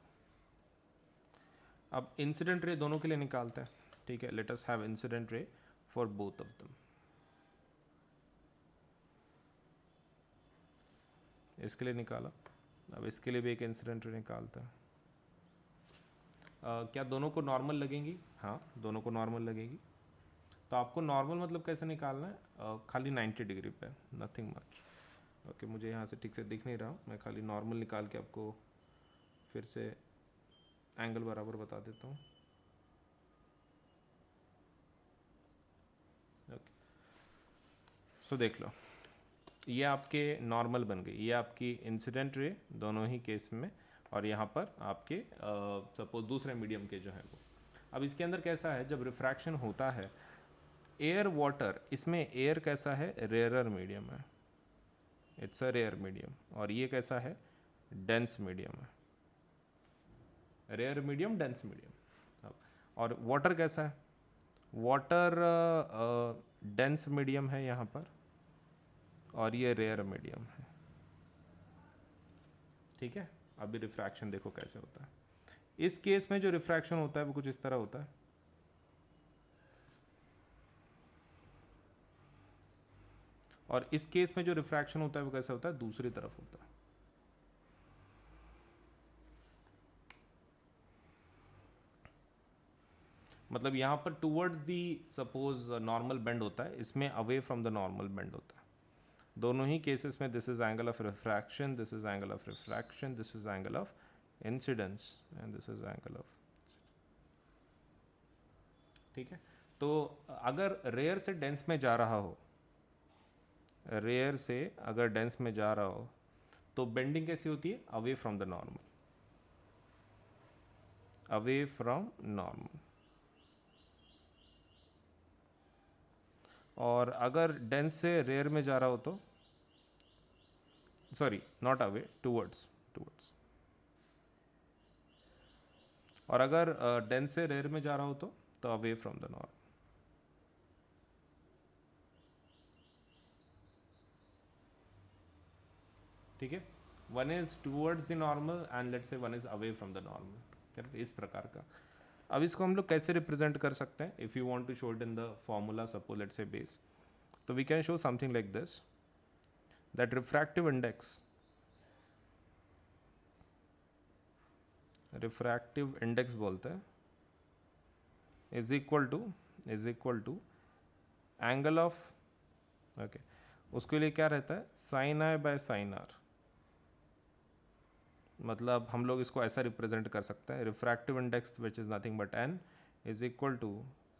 अब इंसिडेंट रे दोनों के लिए निकालते हैं, ठीक है। Let us have incident ray for both of them. इसके लिए निकाला, अब इसके लिए भी एक इंसिडेंट रे निकालते हैं। क्या दोनों को नॉर्मल लगेंगी? हाँ, दोनों को नॉर्मल लगेगी। तो आपको नॉर्मल मतलब कैसे निकालना है, खाली 90 डिग्री पे, नथिंग मच। ओके, मुझे यहाँ से ठीक से दिख नहीं रहा, मैं खाली नॉर्मल निकाल के आपको फिर से एंगल बराबर बता देता हूँ। ओके, सो देख लो, ये आपके नॉर्मल बन गई, ये आपकी इंसिडेंट रे दोनों ही केस में, और यहाँ पर आपके सपोज दूसरे मीडियम के जो है वो। अब इसके अंदर कैसा है, जब रिफ्रैक्शन होता है एयर वाटर, इसमें एयर कैसा है, रेयरर मीडियम है, इट्स अ रेयर मीडियम। और ये कैसा है, डेंस मीडियम है, रेयर मीडियम डेंस मीडियम। और वाटर कैसा है, वाटर डेंस मीडियम है यहाँ पर, और ये रेयर मीडियम है, ठीक है। अभी रिफ्रैक्शन देखो कैसे होता है। इस केस में जो रिफ्रैक्शन होता है वो कुछ इस तरह होता है, और इस केस में जो रिफ्रैक्शन होता है वो कैसा होता है, दूसरी तरफ होता है। मतलब यहाँ पर towards the suppose normal bend होता है, इसमें away from the normal bend होता है। दोनों ही केसेस में this is angle of refraction, this is angle of refraction, this is angle of incidence, and this is angle of, ठीक है। तो अगर रेयर से डेंस में जा रहा हो, रेयर से अगर डेंस में जा रहा हो तो बेंडिंग कैसी होती है, away from the normal, away from normal. और अगर डेंस से रेयर में जा रहा हो तो, sorry not away, towards, towards. और अगर डेंस से रेयर में जा रहा हो तो अवे फ्रॉम द नॉर्मल, ठीक है। One is towards the normal and let's say one is away from the normal, correct, इस प्रकार का। अब इसको हम लोग कैसे रिप्रेजेंट कर सकते हैं, if you want to show it in the formula, suppose let's say base, तो we can show something like this, that refractive index, refractive index बोलते हैं, is equal to angle of, okay, उसके लिए क्या रहता है, sine i by sine r. मतलब हम लोग इसको ऐसा रिप्रेजेंट कर सकते हैं, refractive index which is nothing but n is equal to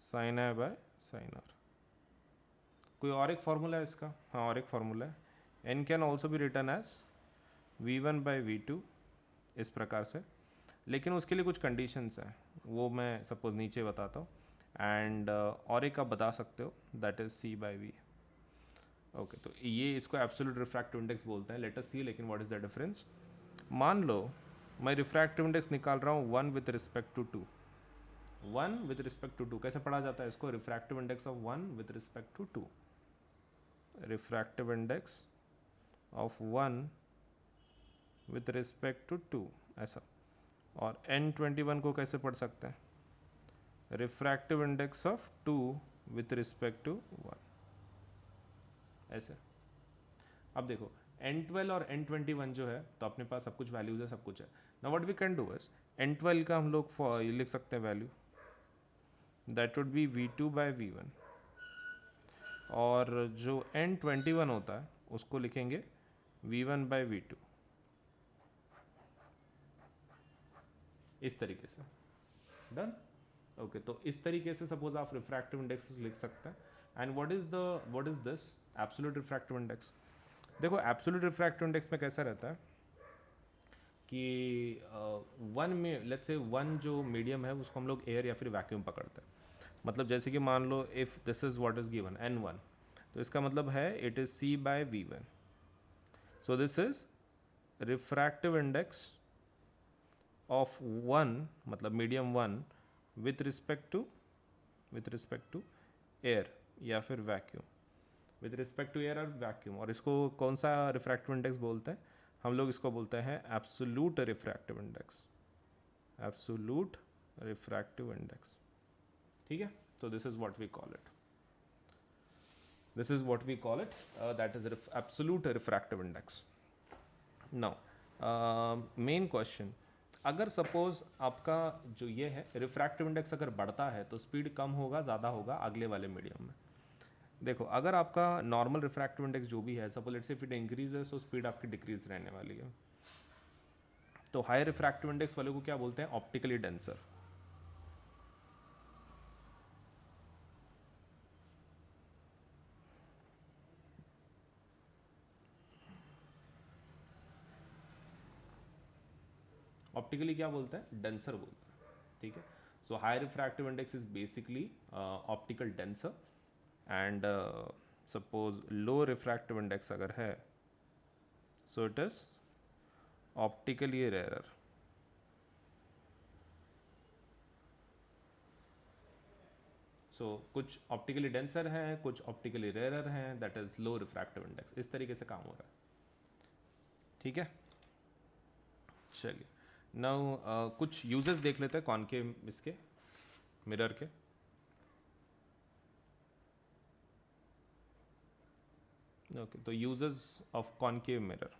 sine i by sine are. कोई और एक फार्मूला है इसका? हाँ, और एक फार्मूला है, एन कैन ऑल्सो भी written as V1 by V2, इस प्रकार से। लेकिन उसके लिए कुछ कंडीशंस हैं, वो मैं सपोज नीचे बताता हूँ, एंड और एक आप बता सकते हो, that is C by V। Okay, तो ये इसको एब्सोल्यूट रिफ्रैक्टिव इंडेक्स बोलते हैं। लेट अस सी लेकिन व्हाट इज द डिफरेंस। मान लो मैं रिफ्रैक्टिव इंडेक्स निकाल रहा हूँ 1 with respect to 2, 1 with respect to 2 कैसे पढ़ा जाता है इसको? Refractive index of 1 with respect to 2, refractive index of 1 with respect to 2 ऐसा। और N21 को कैसे पढ़ सकते हैं? Refractive index of 2 with respect to 1 ऐसे। अब देखो N12 और N21 जो है तो अपने पास सब कुछ वैल्यूज है, सब कुछ है। Now what we can do is N12 का हम लोग ये लिख सकते हैं value, that would be V2 by V1, और जो N21 होता है उसको लिखेंगे V1 बाय V2, इस तरीके से। डन? ओके, तो इस तरीके से सपोज आप रिफ्रैक्टिव इंडेक्स लिख सकते हैं। And what is this absolute refractive index? देखो एब्सोल्यूट रिफ्रैक्टिव इंडेक्स में कैसा रहता है कि वन में लेट्स से वन जो मीडियम है उसको हम लोग एयर या फिर वैक्यूम पकड़ते हैं। मतलब जैसे कि मान लो if this is what is given N1, तो इसका मतलब है it is C by V1। So this is refractive index of 1 मतलब medium 1 with respect to air या फिर vacuum, with respect to air और वैक्यूम। और इसको कौन सा रिफ्रैक्टिव इंडेक्स बोलते हैं? हम लोग इसको बोलते हैं absolute refractive index, absolute refractive index. ठीक है, तो this is what we call it, this is what we call it, that is absolute refractive index. Now main question, अगर सपोज आपका जो ये है रिफ्रैक्टिव इंडेक्स अगर बढ़ता है तो स्पीड कम होगा ज़्यादा होगा अगले वाले मीडियम में? देखो अगर आपका नॉर्मल रिफ्रैक्टिव इंडेक्स जो भी है सपोज लेट्स से इफ इट इंक्रीजेस तो स्पीड आपकी डिक्रीज रहने वाली है। तो हाई रिफ्रैक्टिव इंडेक्स वाले को क्या बोलते हैं? Optically denser. ऑप्टिकली क्या बोलते हैं? डेंसर बोलते हैं। ठीक है, so high refractive index is basically optical denser, and suppose low refractive index अगर है so it is optically rarer. So कुछ ऑप्टिकली डेंसर हैं, कुछ ऑप्टिकली रेयरर हैं, that is low refractive index. इस तरीके से काम हो रहा है। ठीक है, चलिए नाउ कुछ यूजेस देख लेते हैं कॉनकेव इसके मिरर के। ओके, तो यूजेस ऑफ कॉनकेव मिरर।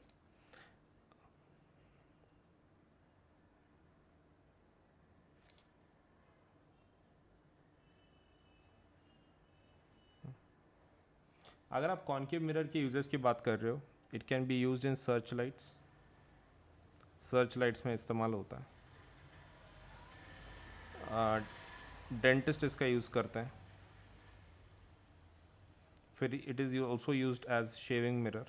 अगर आप कॉनकेव मिरर के यूजेस की बात कर रहे हो, it can be used in search lights, search lights में इस्तेमाल होता है। डेंटिस्ट इसका यूज़ करते हैं। फिर it is also used as shaving mirror,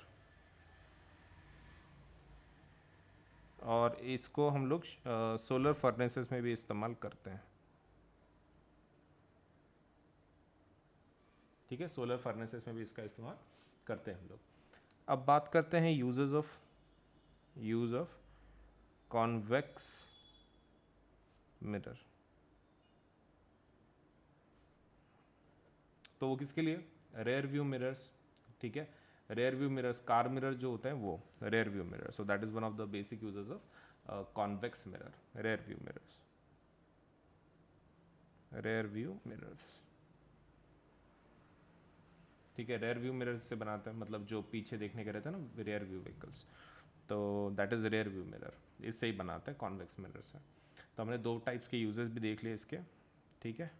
और इसको हम लोग सोलर फर्नेसेस में भी इस्तेमाल करते हैं। ठीक है, सोलर फर्नेसेस में भी इसका इस्तेमाल करते हैं हम लोग। अब बात करते हैं यूज ऑफ कॉन्वेक्स मिरर। तो वो किसके लिए? Rear view mirrors. ठीक है, rear view mirrors, car mirror जो होते हैं वो rear view mirror. So that is one of the basic uses of convex mirror, rear view mirrors, rear view mirrors. ठीक है, रेयर व्यू मिरर्स से बनाते हैं, मतलब जो पीछे देखने के रहते हैं ना रेयर व्यू व्हीकल्स, तो that is rear view mirror, इससे ही बनाते हैं कॉन्वेक्स मिरर से। तो हमने दो टाइप्स के यूजेस भी देख लिए इसके। ठीक है,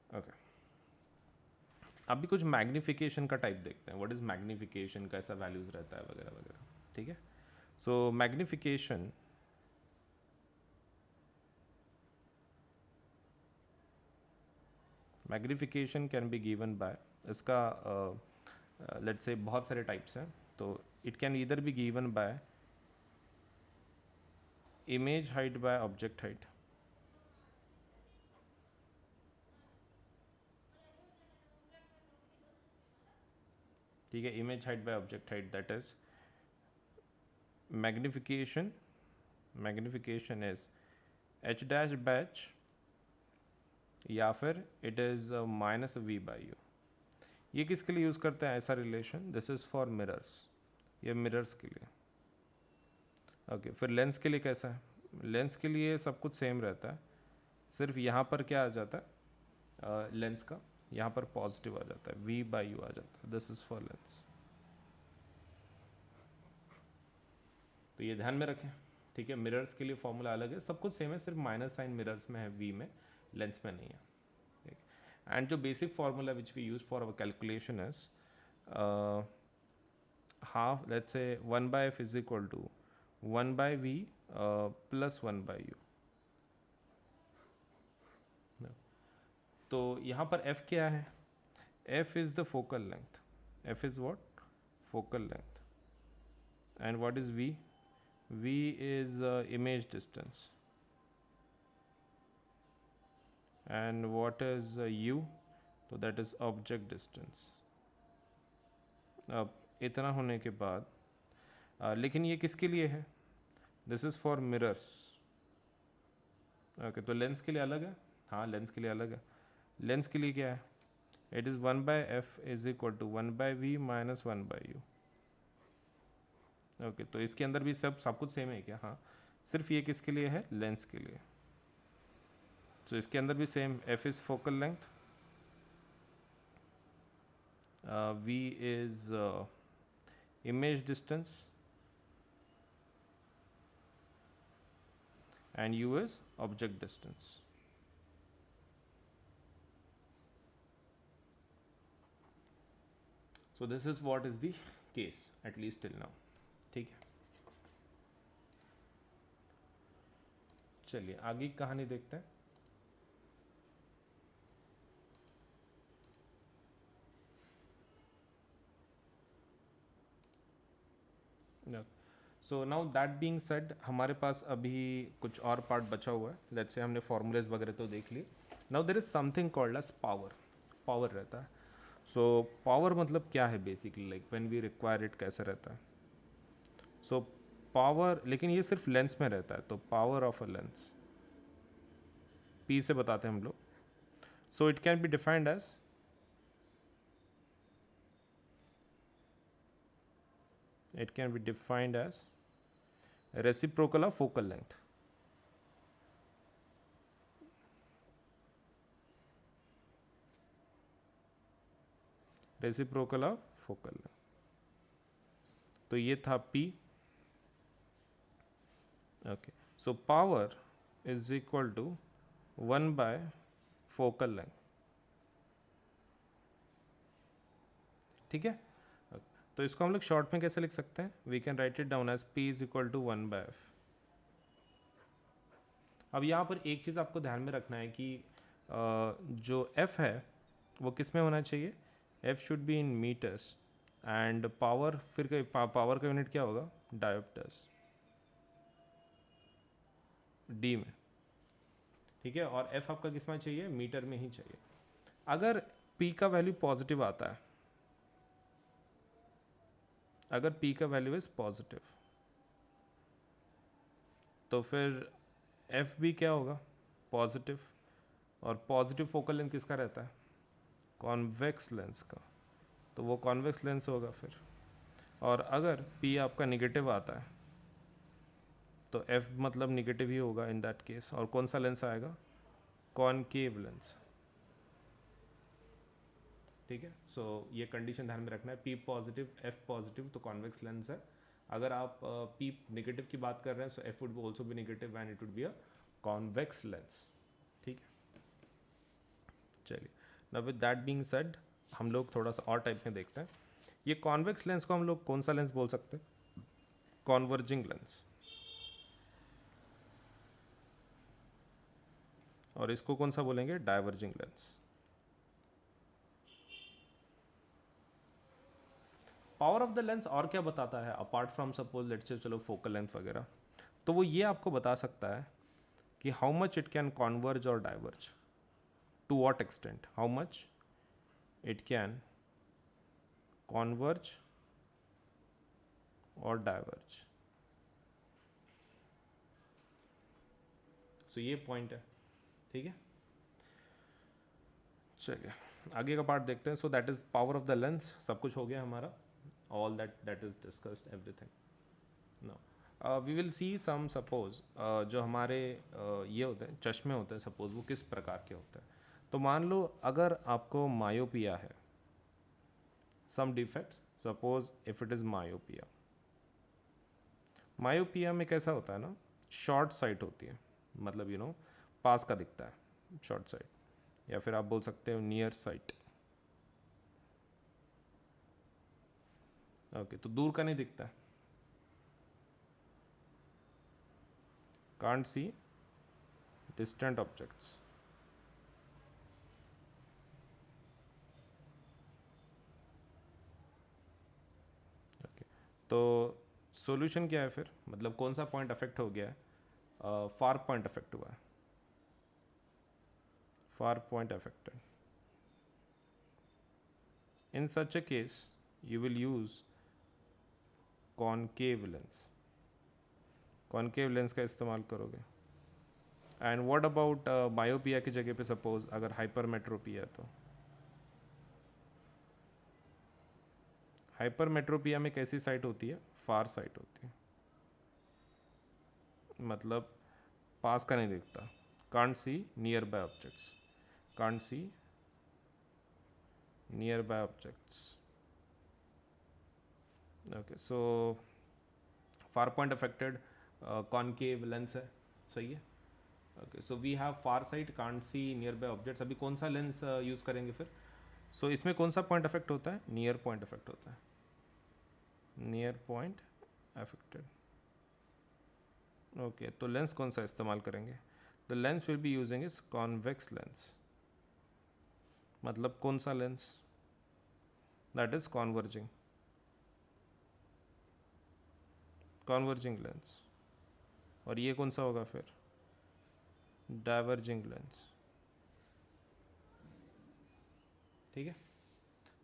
ओके। अभी कुछ मैग्निफिकेशन का टाइप देखते हैं, व्हाट इज़ मैग्निफिकेशन, कैसा वैल्यूज़ रहता है वगैरह वगैरह। ठीक है, so magnification magnification can be given by, इसका लेट्स से बहुत सारे टाइप्स हैं, तो it can either be given by image height by object height. ठीक है, image height by object height, that is magnification is h dash by h या फिर it is minus v by u. ये किसके लिए use करते हैं ऐसा relation? This is for mirrors, ये मिरर्स के लिए। ओके, फिर लेंस के लिए कैसा है? लेंस के लिए सब कुछ सेम रहता है, सिर्फ यहाँ पर क्या आ जाता है लेंस का, यहाँ पर पॉजिटिव आ जाता है, v बाई यू आ जाता है। This is for Lenz. तो ये ध्यान में रखें, ठीक है। मिरर्स के लिए फॉर्मूला अलग है, सब कुछ सेम है, सिर्फ माइनस साइन मिरर्स में है, v में, लेंस में नहीं है, ठीक। एंड जो basic formula which we use for our calculation is half, let's say 1 by F is equal to 1 by V plus 1 by U. तो यहाँ पर f क्या है? f is the focal length. f is what? Focal length. And what is v? v is image distance. And what is u? So that is object distance. अब इतना होने के बाद लेकिन ये किसके लिए है? This is for mirrors. Okay, तो लेंस के लिए अलग है। हाँ, लेंस के लिए अलग है। लेंस के लिए क्या है? It is 1 by F is equal to 1 by V minus 1 by U. Okay, तो इसके अंदर भी सब कुछ सेम है क्या? हाँ, सिर्फ ये किसके लिए है? लेंस के लिए। तो इसके अंदर भी same, F is focal length, V is image distance, and u is object distance. So this is what is the case at least till now, ठीक है। चलिए आगे की कहानी देखते हैं। So now that being said, हमारे पास अभी कुछ और पार्ट बचा हुआ है। लेट्स से हमने फॉर्मूलेज वगैरह तो देख लिए। Now there is something called as power. Power रहता है। सो पावर मतलब क्या है basically, like when we require it कैसे रहता है? सो पावर, लेकिन ये सिर्फ लेंस में रहता है, तो power of a lens P से बताते हैं हम लोग। So it can be defined as, it can be defined as reciprocal of focal length. Reciprocal of focal length. तो ये था P. Okay. So power is equal to 1 by focal length. ठीक है। okay. तो इसको हम लोग शॉर्ट में कैसे लिख सकते हैं? We can write it down as P is equal to 1 by F. अब यहाँ पर एक चीज़ आपको ध्यान में रखना है कि जो F है वो किस में होना चाहिए? F should be in meters, and power, फिर पावर का यूनिट क्या होगा? डायोप्टर्स, डी में, ठीक है। और F आपका किस में चाहिए? मीटर में ही चाहिए। अगर P का वैल्यू पॉजिटिव आता है, अगर P का वैल्यू इज पॉजिटिव, तो फिर F भी क्या होगा? पॉजिटिव। और पॉजिटिव फोकल लेंथ किसका रहता है? कॉन्वेक्स लेंस का, तो वो कॉन्वेक्स लेंस होगा फिर। और अगर P आपका निगेटिव आता है, तो F मतलब निगेटिव ही होगा इन दैट केस। और कौन सा लेंस आएगा? कॉनकेव लेंस, ठीक है। सो ये कंडीशन ध्यान में रखना है, P पॉजिटिव F पॉजिटिव तो कॉन्वेक्स लेंस है। अगर आप P नेगेटिव की बात कर रहे हैं, सो F would also be negative and it would be a convex lens, ठीक है। चलिए, now with that being said, हम लोग थोड़ा सा और टाइप में देखते हैं। ये कॉन्वेक्स लेंस को हम लोग कौन सा लेंस बोल सकते हैं? Converging lens. और इसको कौन सा बोलेंगे? Diverging lens. Power of the lens और क्या बताता है अपार्ट फ्रॉम सपोज लेट्स से, चलो फोकल लेंथ वगैरह, तो वो ये आपको बता सकता है कि how much it can converge और diverge, to what extent, how much it can converge और डाइवर्ज। सो ये पॉइंट है, ठीक है। चलिए आगे का पार्ट देखते हैं. So that is power of the lens. सब कुछ हो गया हमारा. All that is discussed everything. Now we will see some suppose जो हमारे ये होते हैं चश्मे होते हैं, सपोज वो किस प्रकार के होते हैं. तो मान लो अगर आपको मायोपिया है, some defects, suppose if it is myopia. Myopia में कैसा होता है ना, शॉर्ट साइट होती है, मतलब यू नो पास का दिखता है शॉर्ट साइट, या फिर आप बोल सकते हो नियर साइट. ओके, तो दूर का नहीं दिखता है. Can't see distant objects. Okay, तो सॉल्यूशन क्या है फिर, मतलब कौन सा पॉइंट अफेक्ट हो गया है. फार पॉइंट अफेक्ट हुआ है. Far point affected. In such a case, you will use concave lens. Concave lens का इस्तेमाल करोगे. And what about myopia की जगह पे सपोज अगर hypermetropia है तो. hypermetropia में कैसी साइट होती है, फार साइट होती है, मतलब पास का नहीं दिखता. can't see nearby objects. can't see nearby objects. Okay, so far point affected, concave lens है, सही है. Okay, so we have far sight, can't see nearby objects. अभी कौन सा लेंस यूज़ करेंगे फिर. so इसमें कौन सा पॉइंट अफेक्ट होता है, नियर पॉइंट अफेक्ट होता है. Near point affected. ओके, तो लेंस कौन सा इस्तेमाल करेंगे. The lens will be using is convex lens. मतलब कौन सा lens, that is converging. Converging lens. और ये कौन सा होगा फिर, डाइवर्जिंग लेंस. ठीक है.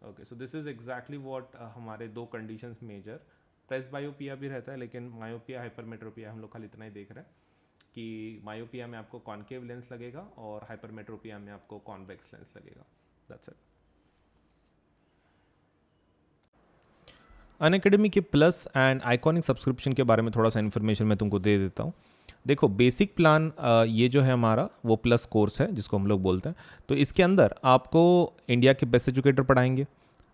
Okay, so this is exactly what हमारे दो कंडीशंस मेजर. प्रेसबायोपिया भी रहता है, लेकिन मायोपिया हाइपरमेट्रोपिया हम लोग खाली इतना ही देख रहे हैं कि मायोपिया में आपको कॉन्केव लेंस लगेगा और हाइपरमेट्रोपिया में आपको कॉन्वेक्स लेंस लगेगा. That's it. अनअकैडमी के प्लस एंड आइकॉनिक सब्सक्रिप्शन के बारे में थोड़ा सा इन्फॉर्मेशन मैं तुमको दे देता हूँ. देखो, बेसिक प्लान ये जो है हमारा वो प्लस कोर्स है जिसको हम लोग बोलते हैं. तो इसके अंदर आपको इंडिया के बेस्ट एजुकेटर पढ़ाएंगे,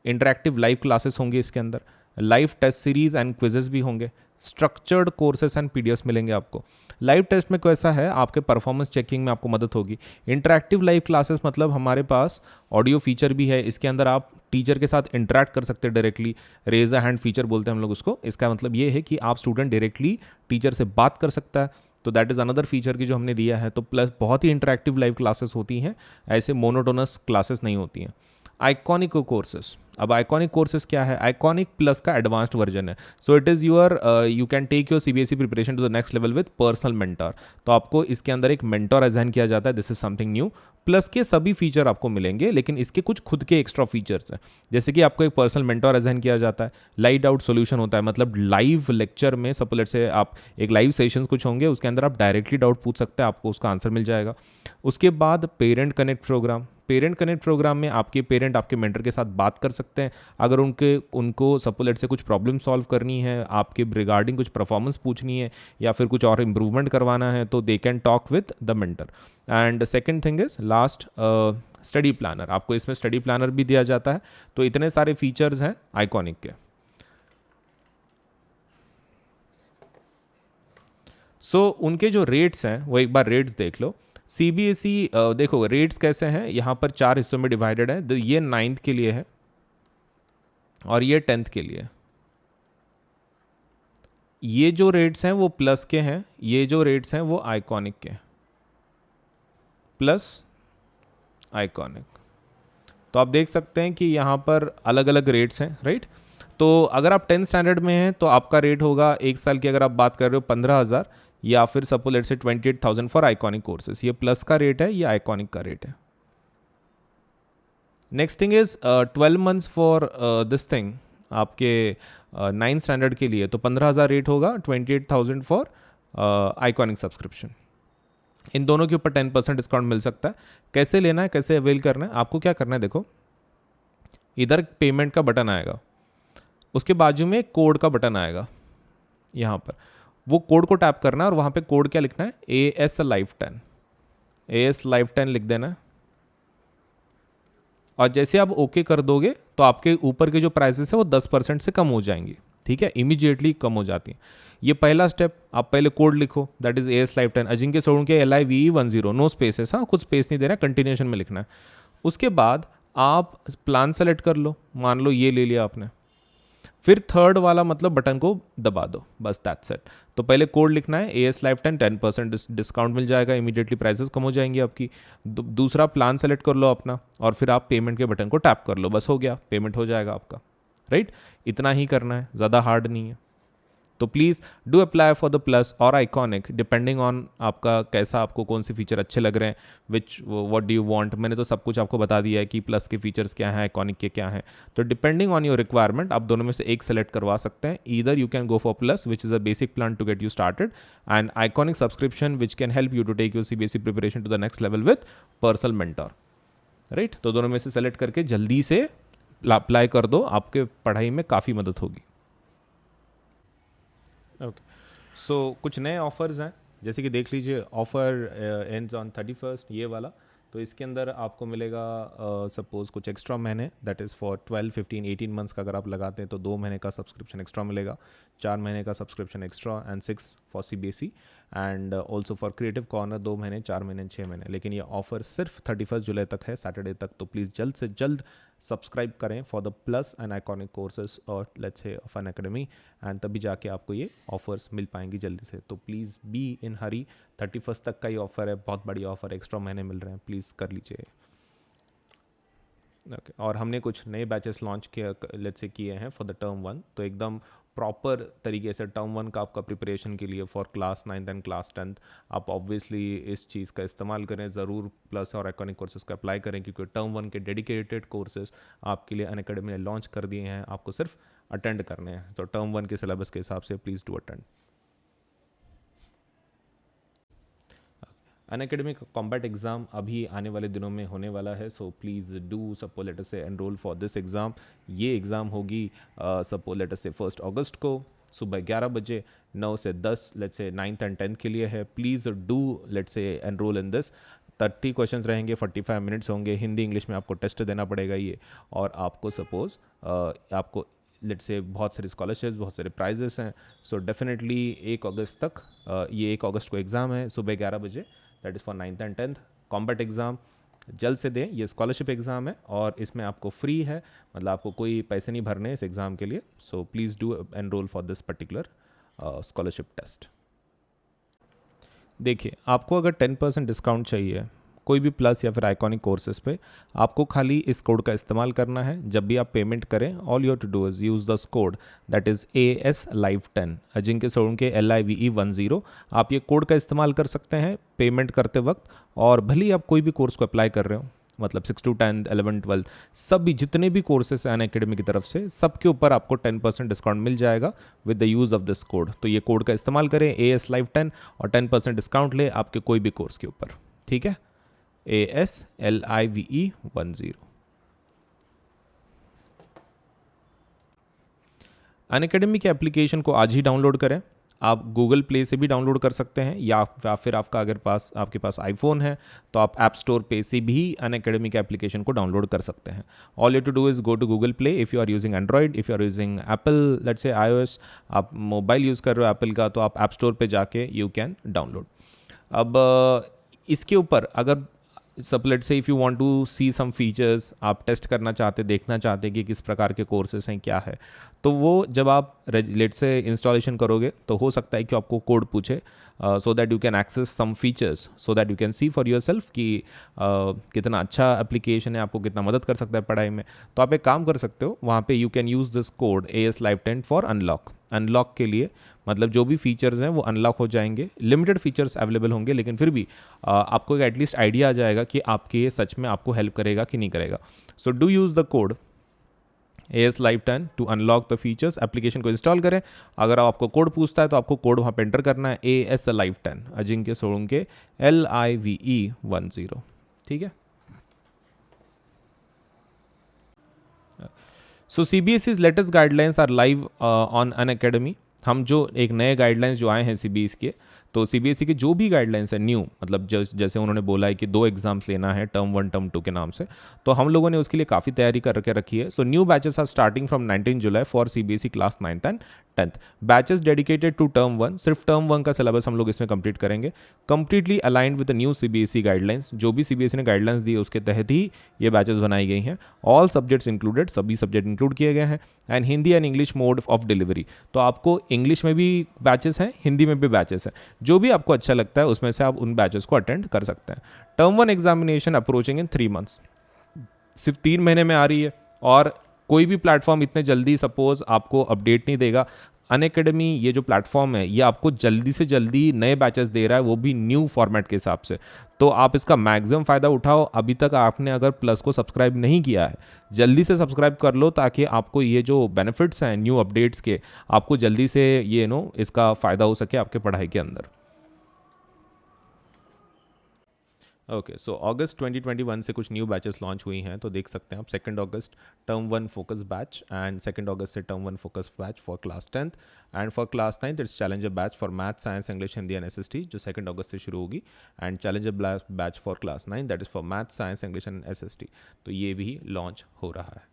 इंटरैक्टिव लाइव क्लासेस होंगे इसके अंदर, live test series and quizzes भी होंगे, स्ट्रक्चर्ड कोर्सेस एंड पीडीएफ्स मिलेंगे आपको. लाइव टेस्ट में कैसा है, आपके परफॉर्मेंस चेकिंग में आपको मदद होगी. इंटरैक्टिव लाइव क्लासेस मतलब हमारे पास ऑडियो फीचर भी है, इसके अंदर आप टीचर के साथ इंटरैक्ट कर सकते हैं directly. Raise a hand feature बोलते हैं हम लोग उसको. इसका मतलब ये है कि आप स्टूडेंट डायरेक्टली टीचर से बात कर सकता है. तो दैट इज़ अनदर फीचर की जो हमने दिया है. तो प्लस बहुत ही इंटरैक्टिव लाइव क्लासेस होती हैं, ऐसे मोनोटोनस क्लासेस नहीं होती हैं. Iconic courses. अब आइकॉनिक कोर्सेज क्या है, आइकॉनिक प्लस का एडवांस्ड वर्जन है. So it is your you can take your CBSE preparation to the next level with personal mentor. तो आपको इसके अंदर एक मेंटर असाइन किया जाता है. This is something new. Plus के सभी फीचर आपको मिलेंगे, लेकिन इसके कुछ खुद के एक्स्ट्रा फीचर्स हैं. जैसे कि आपको एक पर्सनल मेंटर असाइन किया जाता है. लाइव डाउट सोल्यूशन होता है, मतलब लाइव लेक्चर में सपोज से आप एक लाइव सेशंस कुछ होंगे, उसके अंदर आप डायरेक्टली डाउट पूछ सकते हैं, आपको उसका आंसर मिल जाएगा. उसके बाद parent connect program. Parent connect program में आपके पेरेंट आपके मेंटर के साथ बात कर सकते हैं. अगर उनको सपोज से कुछ प्रॉब्लम सॉल्व करनी है, आपके रिगार्डिंग कुछ परफॉर्मेंस पूछनी है या फिर कुछ और इम्प्रूवमेंट करवाना है, तो they can talk with the mentor. And second thing is last, study planner. आपको इसमें स्टडी प्लानर भी दिया जाता है. तो इतने सारे फीचर्स हैं आइकॉनिक के. सो उनके जो रेट्स हैं वो एक बार रेट्स देख लो. सीबीएसई देखो रेट्स कैसे हैं, यहाँ पर 4 हिस्सों में डिवाइडेड है. ये 9th के लिए है और ये 10th के लिए. ये जो रेट्स हैं वो प्लस के हैं, ये जो रेट्स हैं वो आइकॉनिक के. Plus iconic. तो आप देख सकते हैं कि यहाँ पर अलग अलग रेट्स हैं, राइट. तो अगर आप 10th स्टैंडर्ड में हैं तो आपका रेट होगा एक साल की, अगर आप बात कर रहे हो 15,000, या फिर सपोज लेट्स से 28,000 फॉर आइकॉनिक कोर्सेस. ये प्लस का रेट है, ये आइकॉनिक का रेट है. Next thing is 12 months for this thing आपके 9th स्टैंडर्ड के लिए. तो 15,000 रेट होगा, 28,000 फॉर आइकॉनिक सब्सक्रिप्शन. इन दोनों के ऊपर 10% डिस्काउंट मिल सकता है। कैसे लेना है, कैसे अवेल करना है, आपको क्या करना है, देखो इधर पेमेंट का बटन आएगा, उसके बाजू में कोड का बटन आएगा यहाँ पर, वो कोड को टैप करना है और वहाँ पे कोड क्या लिखना है, AS Live 10, AS Live 10 लिख देना है। और जैसे आप ओके कर दोगे तो आपके ऊपर के जो प्राइसेस है वो 10% से कम हो जाएंगी, ठीक है, इमीडिएटली कम हो जाती है। ये पहला स्टेप, आप पहले कोड लिखो, that is AS Live 10 Ajinkya Solanki LIVE10, no spaces, हाँ कुछ स्पेस नहीं देना, कंटिन्यूएशन में लिखना है। उसके बाद आप प्लान सेलेक्ट कर लो, मान लो ये ले लिया आपने, फिर थर्ड वाला मतलब बटन को दबा दो, बस दैट्स इट। तो पहले कोड लिखना है AS Live 10, 10% डिस्काउंट मिल जाएगा, इमीडिएटली प्राइसेस कम हो जाएंगी आपकी। दूसरा प्लान सेलेक्ट कर लो अपना, और फिर आप पेमेंट के बटन को टैप कर लो, बस हो गया, पेमेंट हो जाएगा आपका, राइट। इतना ही करना है, ज़्यादा हार्ड नहीं है। तो please do apply for the plus और आइकॉनिक, डिपेंडिंग ऑन आपका कैसा, आपको कौन से फीचर अच्छे लग रहे हैं, विच व्हाट डू यू वांट। मैंने तो सब कुछ आपको बता दिया है कि प्लस के फीचर्स क्या हैं, आइकॉनिक के क्या हैं। तो डिपेंडिंग ऑन योर रिक्वायरमेंट आप दोनों में से एक सेलेक्ट करवा सकते हैं। Either you can go for plus which is a basic plan to get you started, and iconic subscription which can help you to take your CBSE preparation to the next level with personal mentor, right. तो दोनों में से select करके जल्दी से apply कर दो, आपके पढ़ाई में काफ़ी मदद होगी। ओके, सो कुछ नए ऑफ़र्स हैं, जैसे कि देख लीजिए, ऑफ़र एंड्स ऑन 31st, ये वाला। तो इसके अंदर आपको मिलेगा सपोज़ कुछ एक्स्ट्रा महीने, दैट इज़ फॉर 12, 15, 18 मंथ्स का अगर आप लगाते हैं तो 2 महीने का सब्सक्रिप्शन एक्स्ट्रा मिलेगा, 4 महीने का subscription extra, and 6 for CBSE, and also for creative corner 2 महीने, 4 महीने, 6 महीने। लेकिन ये ऑफ़र सिर्फ 31 जुलाई तक है, सैटरडे तक। तो प्लीज़ जल्द से जल्द सब्सक्राइब करें for the plus and iconic courses और let's say of Unacademy, and तभी जाके आपको ये ऑफर्स मिल पाएंगी जल्दी से। तो प्लीज़ बी इन हरी, 31 तक का ही ऑफर है, बहुत बड़ी ऑफर, एक्स्ट्रा महीने मिल रहे हैं, प्लीज़ कर लीजिए। ओके, और हमने कुछ नए बैचेस लॉन्च किया, लेट्स से किए हैं फॉर द टर्म 1। तो एकदम प्रॉपर तरीके से टर्म 1 का आपका प्रिपरेशन के लिए for class 9th and class 10th आप ऑब्वियसली इस चीज़ का इस्तेमाल करें, ज़रूर प्लस और आइकॉनिक कोर्सेज का अप्लाई करें, क्योंकि टर्म 1 के डेडिकेटेड कोर्सेज आपके लिए अनअकैडमी ने लॉन्च कर दिए हैं, आपको सिर्फ अटेंड करने हैं। तो टर्म 1 के सिलेबस के हिसाब से प्लीज़ डू अटेंड। अनअकैडमी का कॉम्बैट एग्ज़ाम अभी आने वाले दिनों में होने वाला है, so please do suppose later से एनरोल फॉर दिस एग्ज़ाम। ये एग्ज़ाम होगी सपोज लेटर से 1 अगस्त को सुबह 11 बजे, 9 से 10 let's say 9th and 10th के लिए है। Please do let's say enrol in this. 30 questions रहेंगे, 45 मिनट्स होंगे, हिंदी इंग्लिश में आपको टेस्ट देना पड़ेगा ये, और आपको सपोज आपको लेट्स से बहुत सारे स्कॉलरशिप्स, बहुत सारे प्राइजेस हैं। सो डेफिनेटली 1 अगस्त तक, ये 1 अगस्त को एग्ज़ाम है सुबह 11 बजे, that is for 9th and 10th combat exam. जल्द से दें, ये स्कॉलरशिप एग्ज़ाम है और इसमें आपको फ्री है, मतलब आपको कोई पैसे नहीं भरने इस एग्ज़ाम के लिए। So please do enroll for this particular scholarship test. देखिए, आपको अगर 10% डिस्काउंट चाहिए कोई भी प्लस या फिर आइकॉनिक कोर्सेज पे, आपको खाली इस कोड का इस्तेमाल करना है। जब भी आप पेमेंट करें, all you have to do is use this code, that is AS Live 10 Ajinkya Solanki LIVE10। आप ये कोड का इस्तेमाल कर सकते हैं पेमेंट करते वक्त, और भले ही आप कोई भी कोर्स को अप्लाई कर रहे हो, मतलब 6 to 10, 11, 12 सभी जितने भी कोर्सेस हैं अनअकैडमी की तरफ से, सबके ऊपर आपको 10% डिस्काउंट मिल जाएगा with the use of this code. तो ये कोड का इस्तेमाल करें AS Live 10 और 10% डिस्काउंट ले आपके कोई भी कोर्स के ऊपर, ठीक है। AS LIVE10। अनअकैडमी के एप्लीकेशन को आज ही डाउनलोड करें। आप गूगल प्ले से भी डाउनलोड कर सकते हैं, या फिर आपके पास आईफोन है तो आप ऐप स्टोर पे से भी अनअकैडमी के एप्लीकेशन को डाउनलोड कर सकते हैं। All you to do is go to Google Play if you are using Android, if you are using Apple let's say iOS, आप मोबाइल यूज़ कर रहे हो एप्पल का, तो आप ऐप स्टोर पे जाके यू कैन डाउनलोड। अब इसके ऊपर अगर सब let's say if you want to see some features, आप टेस्ट करना चाहते, देखना चाहते कि किस प्रकार के कोर्सेस हैं, क्या है, तो वो जब आप लेट्स से इंस्टॉलेशन करोगे तो हो सकता है कि आपको कोड पूछे, so that you can access some features, so that you can see for yourself कि कितना अच्छा एप्लीकेशन है, आपको कितना मदद कर सकता है पढ़ाई में। तो आप एक काम कर सकते हो, वहाँ पे you can use this code AS Live 10 for unlock के लिए, मतलब जो भी फीचर्स हैं वो अनलॉक हो जाएंगे। लिमिटेड फीचर्स अवेलेबल होंगे, लेकिन फिर भी आपको एक एटलीस्ट आइडिया आ जाएगा कि आपके ये सच में आपको हेल्प करेगा कि नहीं करेगा। So do use the code AS Live 10 to unlock the features. Application को इंस्टॉल करें। अगर आपको कोड पूछता है तो आपको कोड वहाँ पे एंटर करना है, AS Live 10 Ajinkya Solanke LIVE10। ठीक है। सो CBSE's latest guidelines are live on Unacademy. हम जो एक नए गाइडलाइंस जो आए हैं CBSE के, तो CBSE के जो भी गाइडलाइंस है न्यू, मतलब जैसे उन्होंने बोला है कि 2 एग्जाम्स लेना है टर्म 1 टर्म 2 के नाम से, तो हम लोगों ने उसके लिए काफ़ी तैयारी करके रखी है। So new batches are starting from 19 जुलाई for CBSE class 9th and 10th। Batches dedicated to term 1, सिर्फ टर्म 1 का सिलेबस हम लोग इसमें कंप्लीट करेंगे, completely aligned with the new CBSE guidelines. जो भी CBSE ने गाइडलाइंस दी है उसके तहत ही ये बैचेस बनाई गई हैं। ऑल सब्जेक्ट्स इंक्लूडेड, सभी सब्जेक्ट इंक्लूड किए गए हैं। And Hindi and English mode of delivery, तो आपको इंग्लिश में भी बैचेस हैं, हिंदी में भी बैचेस हैं। जो भी आपको अच्छा लगता है उसमें से आप उन बैचेस को अटेंड कर सकते हैं। टर्म 1 एग्जामिनेशन अप्रोचिंग इन 3 मंथ्स, सिर्फ 3 महीने में आ रही है। और कोई भी प्लेटफॉर्म इतने जल्दी सपोज आपको अपडेट नहीं देगा। अनअकैडमी ये जो प्लेटफॉर्म है ये आपको जल्दी से जल्दी नए बैचेस दे रहा है, वो भी न्यू फॉर्मेट के हिसाब से। तो आप इसका मैक्सिमम फ़ायदा उठाओ। अभी तक आपने अगर प्लस को सब्सक्राइब नहीं किया है, जल्दी से सब्सक्राइब कर लो, ताकि आपको ये जो बेनिफिट्स हैं न्यू अपडेट्स के, आपको जल्दी से ये इसका फ़ायदा हो सके आपके पढ़ाई के अंदर। ओके, सो अगस्त 2021 से कुछ न्यू बैचेस लॉन्च हुई हैं, तो देख सकते हैं आप। 2 अगस्त टर्म 1 फोकस बैच, एंड 2 अगस्त से term 1 focus batch for class 10th, and for class 9th it's challenger batch for math, science, English, Hindi and SST, जो 2 अगस्त से शुरू होगी। And challenger batch for class 9 that is for math, science, English and SST, तो ये भी launch हो रहा है।